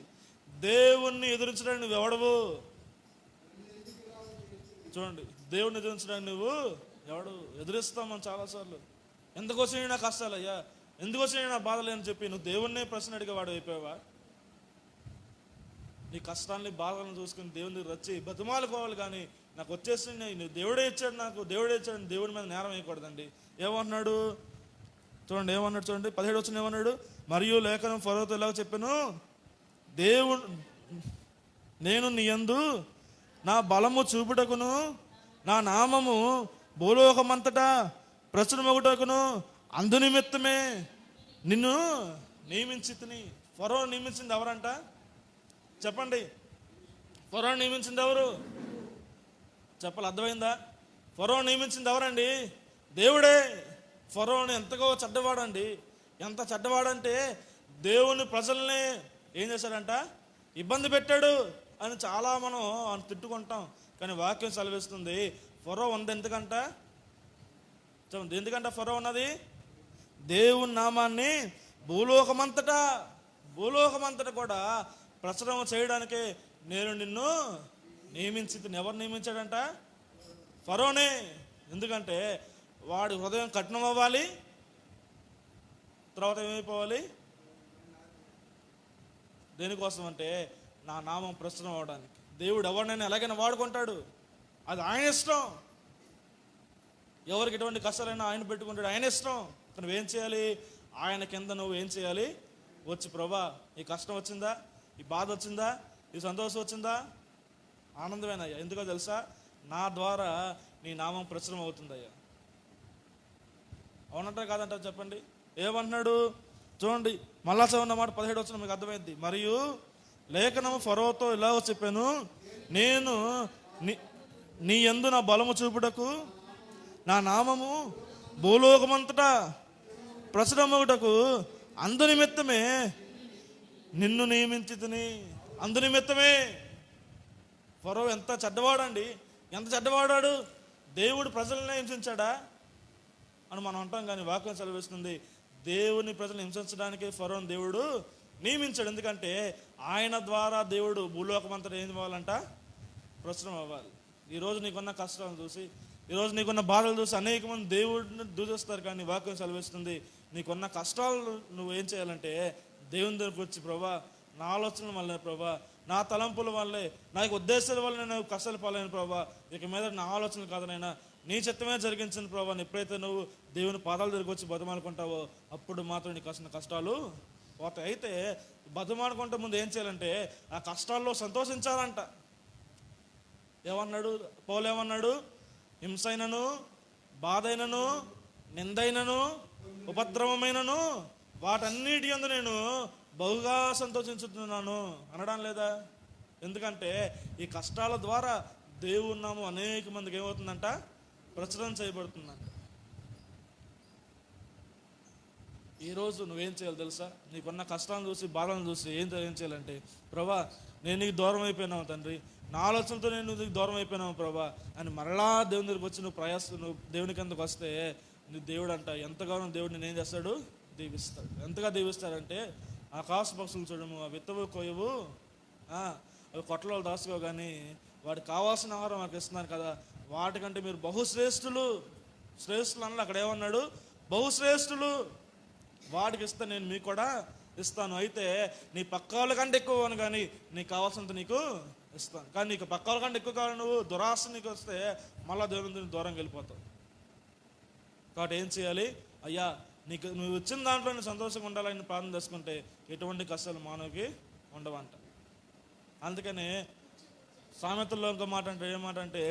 దేవుణ్ణి ఎదిరించడానికి నువ్వు ఎవడవు? చూడండి, దేవుణ్ణి ఎదిరించడానికి నువ్వు ఎవడు? ఎదిరిస్తాం మనం చాలాసార్లు. ఎందుకోసం నా కష్టాలు అయ్యా, ఎందుకోసం నా బాధలు అని చెప్పి నువ్వు దేవుణ్ణే ప్రశ్న అడిగే వాడు అయిపోయావా? నీ కష్టాన్ని బాధలను చూసుకుని దేవుని రచ్చి బతిమాలుకోవాలి, కానీ నాకు వచ్చేసింది నువ్వు దేవుడే ఇచ్చాడు, నాకు దేవుడే ఇచ్చాడు, దేవుడి మీద నేరం వేయకూడదండి. ఏమన్నాడు చూడండి, ఏమన్నాడు చూడండి, 17 వచనం ఏమన్నాడు? మరియు లేఖనం ఫరోతో ఇలాగ చెప్పాను, దేవుడు నేను నీ యందు నా బలము చూపుటకును నా నామము భూలోకమంతటా ప్రచురమగుటకును అందు నిమిత్తమే నిన్ను నియమించితిని. ఫరో నియమించింది ఎవరంట? చెప్పండి, ఫరో నియమించింది ఎవరు? చెప్పాలి, అర్థమైందా? ఫరో నియమించింది ఎవరండి? దేవుడే. ఫరోని ఎంతగా చెడ్డవాడండి. ఎంత చెడ్డవాడంటే దేవుని ప్రజల్ని ఏం చేశాడంట? ఇబ్బంది పెట్టాడు అని చాలా మనం తిట్టుకుంటాం, కానీ వాక్యం సెలవిస్తుంది ఫరో ఉంది ఎందుకంట? ఎందుకంట ఫరో ఉన్నది? దేవుని నామాన్ని భూలోకమంతటా కూడా ప్రచురం చేయడానికి నేను నిన్ను నియమించి. ఎవరు నియమించాడంట? ఫరోనే. ఎందుకంటే వాడి హృదయం కఠినం అవ్వాలి, తర్వాత ఏమైపోవాలి? దేనికోసం అంటే నా నామం ప్రచురం అవడానికి. దేవుడు ఎవరినైనా ఎలాగైనా వాడుకుంటాడు, అది ఆయన ఇష్టం. ఎవరికి ఎటువంటి కష్టాలైనా ఆయన పెట్టుకుంటాడు, ఆయన ఇష్టం. నువ్వేం చేయాలి? ఆయన కింద నువ్వు ఏం చేయాలి? వచ్చి ప్రభా ఈ కష్టం వచ్చిందా, ఈ బాధ వచ్చిందా, ఈ సంతోషం వచ్చిందా, ఆనందమేనయ్యా. ఎందుకో తెలుసా? నా ద్వారా నీ నామం ప్రచురం అవుతుందయ్యా. అవునంటారు కాదంటారు చెప్పండి? ఏమంటున్నాడు చూడండి, మళ్ళా చదవన్న మాట 17 వచనం మీకు అర్థమైంది. మరియు లేఖనము ఫరోతో ఇలా చెప్పాను, నేను నీ యందు నా బలము చూపుటకు నా నామము భూలోకమంతటా ప్రచురమగుటకు అందు నిమిత్తమే నిన్ను నియమించితిని. అందు నిమిత్తమే. ఫరో ఎంత చెడ్డవాడండి, ఎంత చెడ్డవాడాడు. దేవుడు ప్రజలనే హింసించాడా అని మనం అంటాం, కానీ వాక్యం సెలవిస్తుంది దేవుని ప్రజలను హింసించడానికి ఫరోని దేవుడు నియమించాడు. ఎందుకంటే ఆయన ద్వారా దేవుడు భూలోకమంతటా ఏం అవ్వాలంట? ప్రచురం అవ్వాలి. ఈరోజు నీకున్న కష్టాలను చూసి, ఈరోజు నీకున్న బాధలు చూసి అనేక మంది దేవుడిని దూషిస్తారు, కానీ వాక్యం సెలవిస్తుంది నీకున్న కష్టాలు నువ్వు ఏం చేయాలంటే దేవుని దగ్గరకు వచ్చి ప్రభా నా ఆలోచనల వల్లే ప్రభా, నా తలంపుల వల్లే, నాకు ఉద్దేశాల వల్ల నేను కష్టాలు పాలైన ప్రభా, ఇక మీద నా ఆలోచనలు కాదనైనా నీ చిత్తమే జరిగించిన ప్రభా. ఎప్పుడైతే నువ్వు దేవుని పాదాల దగ్గరికి వచ్చి బతిమాలుకుంటావో అప్పుడు మాత్రం నీకు వస్తున్న కష్టాలు పోతాయి. అయితే బతిమాలుకుంటే ముందు ఏం చేయాలంటే ఆ కష్టాల్లో సంతోషించాలంట. ఏమన్నాడు పౌలు? ఏమన్నాడు? హింసైనను, బాధైనను, నిందైనను, ఉపద్రవమైనను వాటన్నిటి యందు నేను బహుగా సంతోషించుతున్నాను అనడం లేదా? ఎందుకంటే ఈ కష్టాల ద్వారా దేవుని నామం అనేక మందికి ఏమవుతుందంట? ప్రచురణ చేయబడుతుందంట. ఈరోజు నువ్వేం చేయాలి తెలుసా? నీకున్న కష్టాలను చూసి, బాధలను చూసి ఏం చేయాలంటే ప్రభా నేను నీకు దూరం అయిపోయినావు తండ్రి, నా ఆలోచనతో నేను నీకు దూరం అయిపోయినావు ప్రభా అని మరలా దేవుని దగ్గరికి వచ్చి నువ్వు దేవుని కిందకు వస్తే నీ దేవుడు అంట ఎంతగానో దేవుడు నేను ఏం చేస్తాడు? దీవిస్తాడు. ఎంతగా దీవిస్తాడంటే ఆకాశ పక్షులు చూడము, ఆ విత్తవు కోయవు, అవి కొట్టలో దాచుకో, కానీ వాడికి కావాల్సిన ఆహారం మాకు ఇస్తున్నాను కదా, వాటికంటే మీరు బహుశ్రేష్ఠులు. శ్రేష్ఠులు అన్న అక్కడ ఏమన్నాడు? బహుశ్రేష్ఠులు. వాటికి ఇస్తే నేను మీకు కూడా ఇస్తాను. అయితే నీ పక్క వాళ్ళ కంటే ఎక్కువ అని, కానీ నీకు కావాల్సినంత నీకు ఇస్తాను. కానీ నీకు పక్క వాళ్ళ కంటే ఎక్కువ కావాలి, నువ్వు దురాశ నీకు వస్తే మళ్ళా దేవుని దూరంగా వెళ్ళిపోతావు. కాబట్టి ఏం చేయాలి? అయ్యా నీకు నువ్వు ఇచ్చిన దాంట్లో నువ్వు సంతోషంగా ఉండాలని ప్రార్థన చేసుకుంటే ఎటువంటి కష్టాలు మానవుకి ఉండవంట. అందుకని సామెతల్లో ఇంకో మాట అంటే ఏమాట అంటే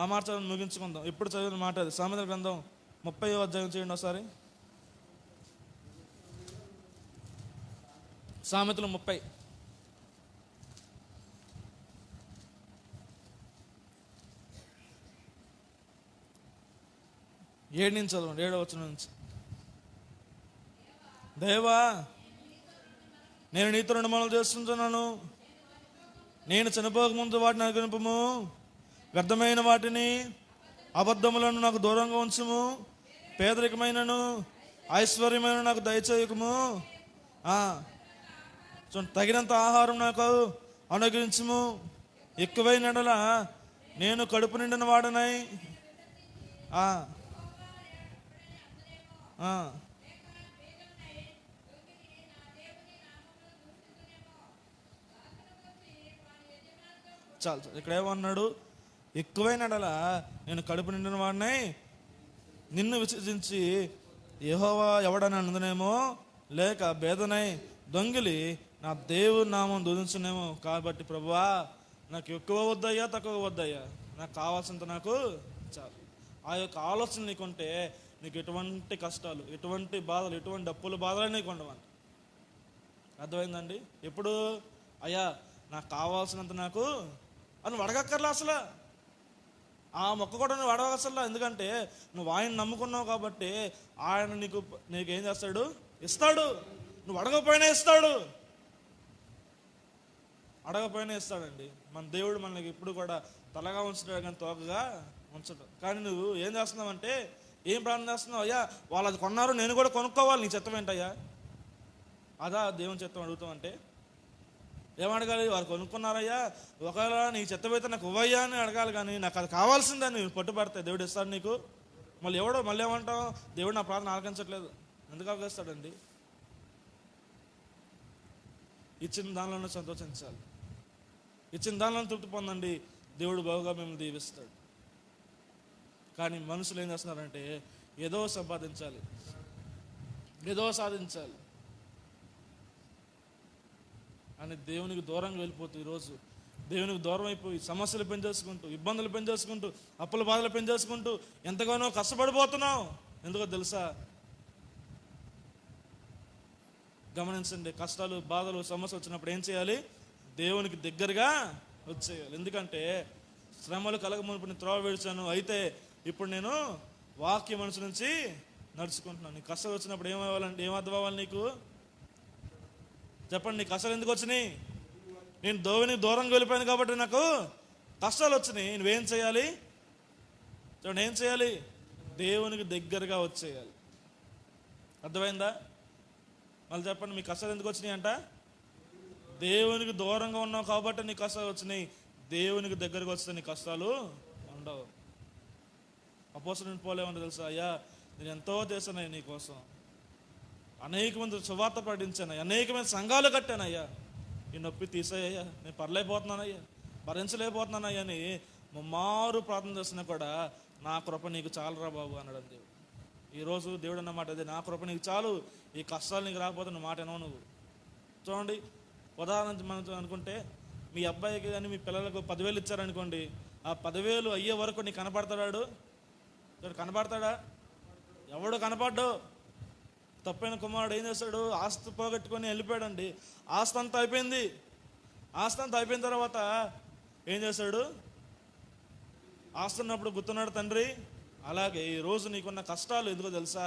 ఆ మాట చదివి ముగించుకుందాం. ఇప్పుడు చదివిన మాట అది సామెతల గ్రంథం 30వ అధ్యాయం చేయండి ఒకసారి. సామెతలు 30 7 నుంచి చదవండి, 7వ వచనం నుంచి. దేవా నేను నీతో 2 మనలు చేస్తుంటున్నాను, నేను చనిపోకముందు వాటిని అనుగ్రహింపుము, వ్యర్థమైన వాటిని అబద్ధములను నాకు దూరంగా ఉంచుము, పేదరికమైనను ఐశ్వర్యమైన నాకు దయచేయకము, తగినంత ఆహారం నాకు అనుగ్రహించుము. ఎక్కువైన ఎడల నేను కడుపు నిండిన వాడనై చాలు. ఇక్కడ ఏమన్నాడు? ఎక్కువైన ఎడల నేను కడుపు నిండిన వాడినై నిన్ను విసర్జించి యెహోవా ఎవడని అందునేమో, లేక భేదనై దొంగిలి నా దేవుని నామం దూషించునేమో. కాబట్టి ప్రభువా, నాకు ఎక్కువ వద్దయ్యా, తక్కువ వద్దయ్యా, నాకు కావాల్సినంత నాకు చాలు. ఆ యొక్క ఆలోచన నీకుంటే నీకు ఎటువంటి కష్టాలు, ఎటువంటి బాధలు, ఎటువంటి అప్పుల బాధలు నీకు ఉండవండి. అర్థమైందండి? ఎప్పుడు అయ్యా నాకు కావాల్సినంత నాకు అని అడగక్కర్లా అసలు. ఆ మొక్క కూడా నువ్వు అడగసల్లా. ఎందుకంటే నువ్వు ఆయన నమ్ముకున్నావు కాబట్టి ఆయన నీకేం చేస్తాడు? ఇస్తాడు. నువ్వు అడగపోయినా ఇస్తాడు, అడగపోయినా ఇస్తాడండి. మన దేవుడు మనకి ఇప్పుడు కూడా తలగా ఉంచుతాడు కానీ తోకగా ఉంచడు. కానీ నువ్వు ఏం చేస్తున్నావంటే ఏం ప్రార్థన చేస్తున్నావు? అయ్యా వాళ్ళు అది కొన్నారు, నేను కూడా కొనుక్కోవాలి, నీ చిత్తం ఏంటయ్యా? అదా దేవుని చిత్తం అడుగుతామంటే ఏమడగాలి? వారు కొనుక్కున్నారయ్యా, ఒకవేళ నీ చిత్తమైతే నాకు ఇవ్వయ్యా అని అడగాలి. కానీ నాకు అది కావాల్సిందని నువ్వు పట్టుబడితే దేవుడు ఇస్తాడు నీకు. మళ్ళీ ఏమంటావు? దేవుడు నా ప్రార్థన ఆలకించట్లేదు. ఎందుకు ఆలకిస్తాడండి? ఇచ్చిన దానిలోనే సంతోషించాలి, ఇచ్చిన దానిలోనే తృప్తి పొందండి. దేవుడు బాగుగా మిమ్మల్ని దీవిస్తాడు. కానీ మనుషులు ఏం చేస్తున్నారంటే ఏదో సంపాదించాలి, ఏదో సాధించాలి అని దేవునికి దూరంగా వెళ్ళిపోతూ ఈరోజు దేవునికి దూరం అయిపోయి సమస్యలు పెంచేసుకుంటూ, ఇబ్బందులు పెంచేసుకుంటూ, అప్పుల బాధలు పెంచేసుకుంటూ ఎంతగానో కష్టపడిపోతున్నావు. ఎందుకో తెలుసా? గమనించండి, కష్టాలు, బాధలు, సమస్యలు వచ్చినప్పుడు ఏం చేయాలి? దేవునికి దగ్గరగా వచ్చేయాలి. ఎందుకంటే శ్రమలు కలగమునుపు నేను త్రోవ విడిచాను, అయితే ఇప్పుడు నేను వాక్య మనసు నుంచి నడుచుకుంటున్నాను. నీకు కష్టాలు వచ్చినప్పుడు ఏమవ్వాలంటే ఏమర్థం అవ్వాలి నీకు? చెప్పండి, నీకు కష్టాలు ఎందుకు వచ్చినాయి? నేను దేవునికి దూరంగా వెళ్ళిపోయాను కాబట్టి నాకు కష్టాలు వచ్చినాయి. నువ్వేం చేయాలి? చూడండి, ఏం చేయాలి? దేవునికి దగ్గరగా వచ్చేయాలి. అర్థమైందా? మళ్ళీ చెప్పండి, మీ కష్టాలు ఎందుకు వచ్చినాయి అంట? దేవునికి దూరంగా ఉన్నావు కాబట్టి నీ కష్టాలు వచ్చినాయి. దేవునికి దగ్గరకు వస్తే నీ కష్టాలు ఉండవు. అపోస్తలుడైన పౌలు ఏమన్నా తెలుసా? అయ్యా నేను ఎంతో చేశానయ్యా నీకోసం, అనేక మంది సువార్త ప్రకటించాను, అనేకమైన సంఘాలు కట్టానయ్యా, ఈ నొప్పి తీసేయ్యా, నేను పర్లేకపోతున్నానయ్యా, భరించలేకపోతున్నానయ్యా అని ముమ్మారు ప్రార్థన చేస్తున్నా కూడా నా కృప నీకు చాలురా బాబు అన్నాడు దేవుడు. ఈరోజు దేవుడు అన్నమాట అదే, నా కృప నీకు చాలు, ఈ కష్టాలు నీకు రాకపోతే నువ్వు మాట వినవు నువ్వు. చూడండి, ఉదాహరణ మనం అనుకుంటే మీ అబ్బాయికి కానీ మీ పిల్లలకు 10,000 ఇచ్చారనుకోండి, ఆ 10,000 అయ్యే వరకు నీకు కనపడతాడు? కనపడతాడా? ఎవడు కనపడ్డు. తప్పైన కుమారుడు ఏం చేస్తాడు? ఆస్తి పోగొట్టుకొని వెళ్ళిపోయాడండి. ఆస్తి అంతా అయిపోయింది. ఆస్తి అంతా అయిపోయిన తర్వాత ఏం చేశాడు? ఆస్తి ఉన్నప్పుడు గుర్తున్నాడు తండ్రి. అలాగే ఈరోజు నీకున్న కష్టాలు ఎందుకో తెలుసా?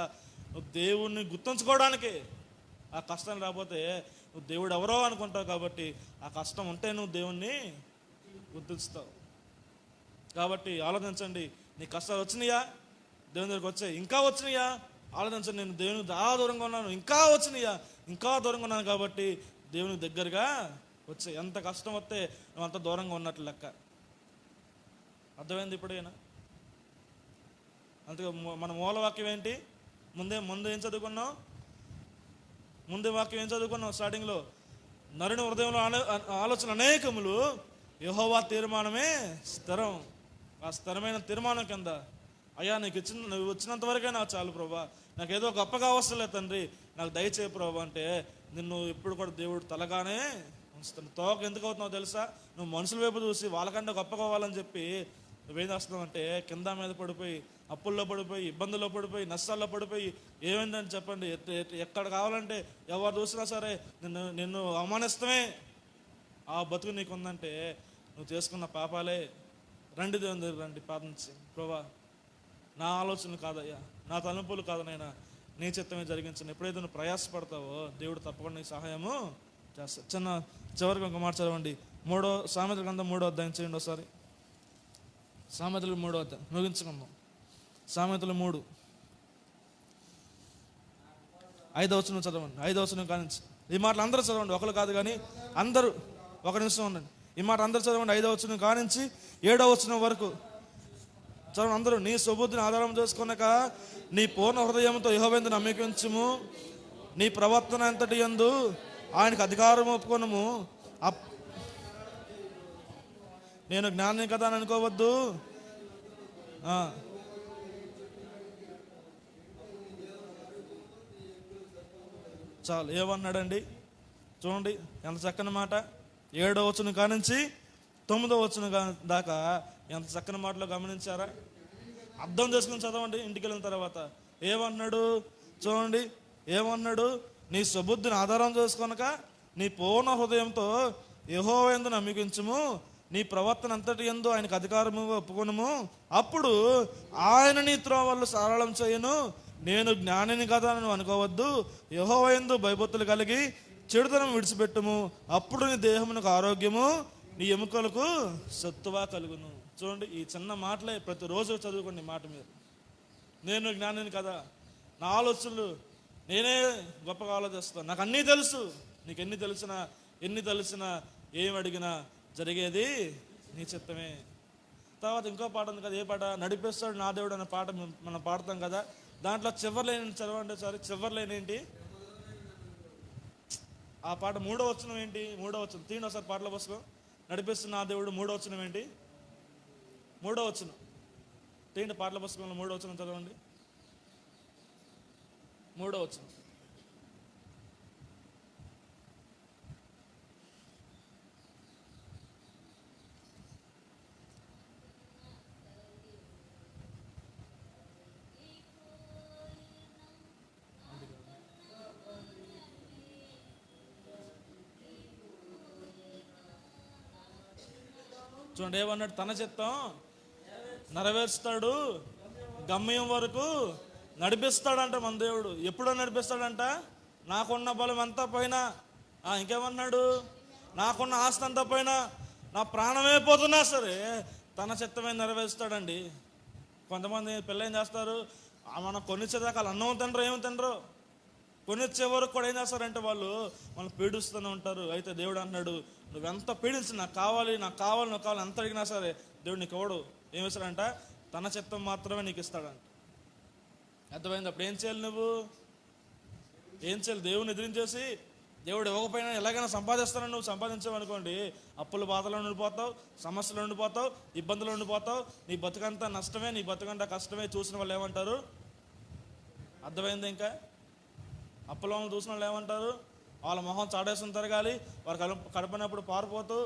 నువ్వు దేవుణ్ణి గుర్తుంచుకోవడానికి. ఆ కష్టం రాకపోతే నువ్వు దేవుడు ఎవరో అనుకుంటావు. కాబట్టి ఆ కష్టం ఉంటే నువ్వు దేవుణ్ణి గుర్తిస్తావు. కాబట్టి ఆలోచించండి, నీ కష్టాలు వచ్చినాయా? దేవుని దగ్గరికి వచ్చాయి. ఇంకా వచ్చినాయా? ఆలోచించండి, నేను దేవునికి చాలా దూరంగా ఉన్నాను, ఇంకా వచ్చినాయా? ఇంకా దూరంగా ఉన్నాను. కాబట్టి దేవునికి దగ్గరగా వచ్చాయి. ఎంత కష్టం వస్తే నువ్వు అంత దూరంగా ఉన్నట్లు లెక్క. అర్థమైంది ఇప్పుడైనా? అంతే. మన మూలవాక్యం ఏంటి? ముందు ఏం చదువుకున్నాం? ముందే వాక్యం ఏం చదువుకున్నాం? స్టార్టింగ్లో నరుని హృదయంలో ఆలోచన అనేకములు, యెహోవా తీర్మానమే స్థిరం. ఆ స్థిరమైన తీర్మానం కింద అయ్యా నువ్వు వచ్చినంత వరకే నాకు చాలు ప్రభా, నాకేదో గొప్పగా అవసరంలేదు తండ్రి, నాకు దయచేయ ప్రభా అంటే నిన్ను ఎప్పుడు కూడా దేవుడు తలగానే ఉంచుతాడు. తోక ఎందుకు అవుతున్నావు తెలుసా? నువ్వు మనుషుల వైపు చూసి వాళ్ళకంటే గొప్పగా అవ్వాలని చెప్పి నువ్వేం చేస్తున్నావు అంటే కింద మీద పడిపోయి, అప్పుల్లో పడిపోయి, ఇబ్బందుల్లో పడిపోయి, నష్టాల్లో పడిపోయి ఏమైందని చెప్పండి. ఎక్కడ కావాలంటే ఎవరు చూసినా సరే నిన్ను అవమానిస్తమే ఆ బతుకు నీకుందంటే నువ్వు చేసుకున్న పాపాలే. రండి దేవుని దగ్గర రండి, ప్రార్థించి, ప్రభా నా ఆలోచనలు కాదయ్యా, నా తలంపులు కాదనైనా నీ చిత్తమే జరిగించండి. ఎప్పుడైతే నువ్వు ప్రయాసపడతావో దేవుడు తప్పకుండా నీకు సహాయము చేస్తాడు. చివరికి ఒక మాట చదవండి. సామెతల గ్రంథం 3వ అధ్యాయం చేయండి ఒకసారి. సామెతలు 3వ అధ్యాయం ముగించుకుందాం. సామెతలు 3:5 చదవండి. 5 కానీ ఈ మాటలు అందరూ చదవండి, ఒకరు కాదు కానీ అందరూ. ఒక నిమిషం ఉండండి. ఈ మాట అందరూ చదవండి. 5వ వచనం కానించి 7వ వచనం వరకు చదవండి అందరూ. నీ సుబుద్ధిని ఆధారం చేసుకొనక నీ పూర్ణ హృదయంతో యెహోవాయందు నమ్మకించుము, నీ ప్రవర్తన అంతటి యందు ఆయనకు అధికారం ఒప్పుకొనుము. నేను జ్ఞాని కదా అని అనుకోవద్దు. చాలు, ఏమన్నాడండి చూడండి, ఎంత చక్కని మాట. 7వ వచనం కానించి 9వ వచనం దాకా ఎంత చక్కని మాటలో గమనించారా? అర్థం చేసుకుని చదవండి ఇంటికి వెళ్ళిన తర్వాత. ఏమన్నాడు చూడండి, ఏమన్నాడు? నీ సుబుద్ధిని ఆధారం చేసుకొనక నీ పూర్ణ హృదయంతో యెహోవాయందు నమ్మకించుము, నీ ప్రవర్తన అంతటి యందు ఆయనకు అధికారము ఒప్పుకొనుము. అప్పుడు ఆయన నీ త్రోవలు సరళం చేయను. నేను జ్ఞానిని కదా అని అనుకోవద్దు. యెహోవాయందు భయభక్తులు కలిగి చెడుతనం విడిచిపెట్టుము. అప్పుడు నీ దేహమునకు ఆరోగ్యము, నీ ఎముకలకు సత్తువ కలుగును. చూడండి, ఈ చిన్న మాటలే ప్రతిరోజు చదువుకోండి. మాట మీద నేను జ్ఞానిని కదా, నా ఆలోచనలు నేనే గొప్పగా ఆలోచిస్తాను, నాకు అన్నీ తెలుసు. నీకు ఎన్ని తెలిసినా ఏం అడిగినా జరిగేది నీ చిత్తమే. తర్వాత ఇంకో పాట ఉంది కదా, ఏ పాట? నడిపిస్తాడు నా దేవుడు అనే పాట మనం పాడతాం కదా. దాంట్లో చివరి లైన్ చదవండి సారీ. చివరి లైన్ ఏంటి? ఆ పాట 3వ వచనం ఏంటి? 3వ వచనం తీయండి ఒకసారి పాటల పుస్తకం. నడిపిస్తున్న నా దేవుడు 3వ వచనం ఏంటి? 3వ వచనం తీయండి పాటల పుస్తకంలో. 3వ వచనం చదవండి. 3వ వచనం. చూడండి, ఏమన్నాడు? తన చిత్తం నెరవేరుస్తాడు, గమ్యం వరకు నడిపిస్తాడంట మన దేవుడు. ఎప్పుడో నడిపిస్తాడంట? నాకున్న బలం అంతా పోయినా, ఇంకేమన్నాడు? నాకున్న ఆస్తి అంతా పోయినా, నా ప్రాణమే పోతున్నా సరే తన చిత్తమే నెరవేరుస్తాడండి. కొంతమంది పిల్లలు ఏం చేస్తారు, మనం కొనిచ్చేదాకా వాళ్ళు అన్నం తినరు, ఏమి తినరు. కొనిచ్చే వరకు కూడా ఏం చేస్తారంటే వాళ్ళు పీడిస్తూనే ఉంటారు. అయితే దేవుడు అంటున్నాడు, నువ్వెంత పీడించి నాకు కావాలి ఎంత అడిగినా సరే దేవుడు నీకు ఇవ్వడు. ఏం ఇస్తాడంట? తన చిత్తం మాత్రమే నీకు ఇస్తాడంట. అర్థమైంది? అప్పుడు ఏం చేయాలి? నువ్వు ఏం చేయాలి? దేవుని ఎదిరించేసి దేవుడు ఇవ్వకపోయినా ఎలాగైనా సంపాదిస్తానని నువ్వు సంపాదించావనుకోండి, అప్పుల బాధలో ఉండిపోతావు, సమస్యలు ఉండిపోతావు, ఇబ్బందులు ఉండిపోతావు. నీ బతుకంతా నష్టమే, నీ బతుకంతా కష్టమే. చూసిన వాళ్ళు ఏమంటారు? అర్థమైంది? ఇంకా అప్పుల వాళ్ళు చూసిన వాళ్ళు ఏమంటారు? వాళ్ళ మొహం చాడేసుకుని తిరగాలి, వారు కడపనప్పుడు పారిపోతూ,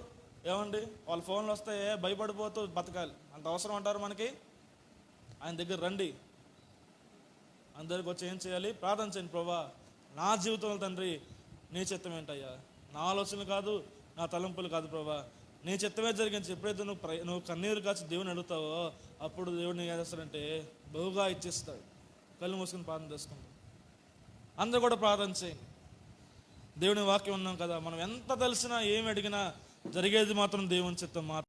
ఏమండి వాళ్ళ ఫోన్లు వస్తే భయపడిపోతూ బతకాలి. అంత అవసరం అంటారు మనకి? ఆయన దగ్గర రండి, ఆయన దగ్గరికి వచ్చి ఏం చేయాలి? ప్రార్థన చేయండి. ప్రభా, నా జీవితంలో తండ్రి నీ చిత్తం ఏంటయ్యా, నా ఆలోచనలు కాదు, నా తలంపులు కాదు ప్రభా, నీ చిత్తమే జరిగించి. ఎప్పుడైతే నువ్వు కన్నీరు కాచి దేవుని అడుగుతావో అప్పుడు దేవుడిని ఏం చేస్తాడంటే బహుగా ఇచ్చేస్తాడు. కళ్ళు మూసుకుని ప్రార్థన చేసుకుంటాం. అందరూ కూడా ప్రార్థన చేయండి. దేవుని వాక్యం ఉన్నాం కదా, మనం ఎంత తెలిసినా ఏమి అడిగినా జరిగేది మాత్రం దేవుని చిత్తం మాత్రం.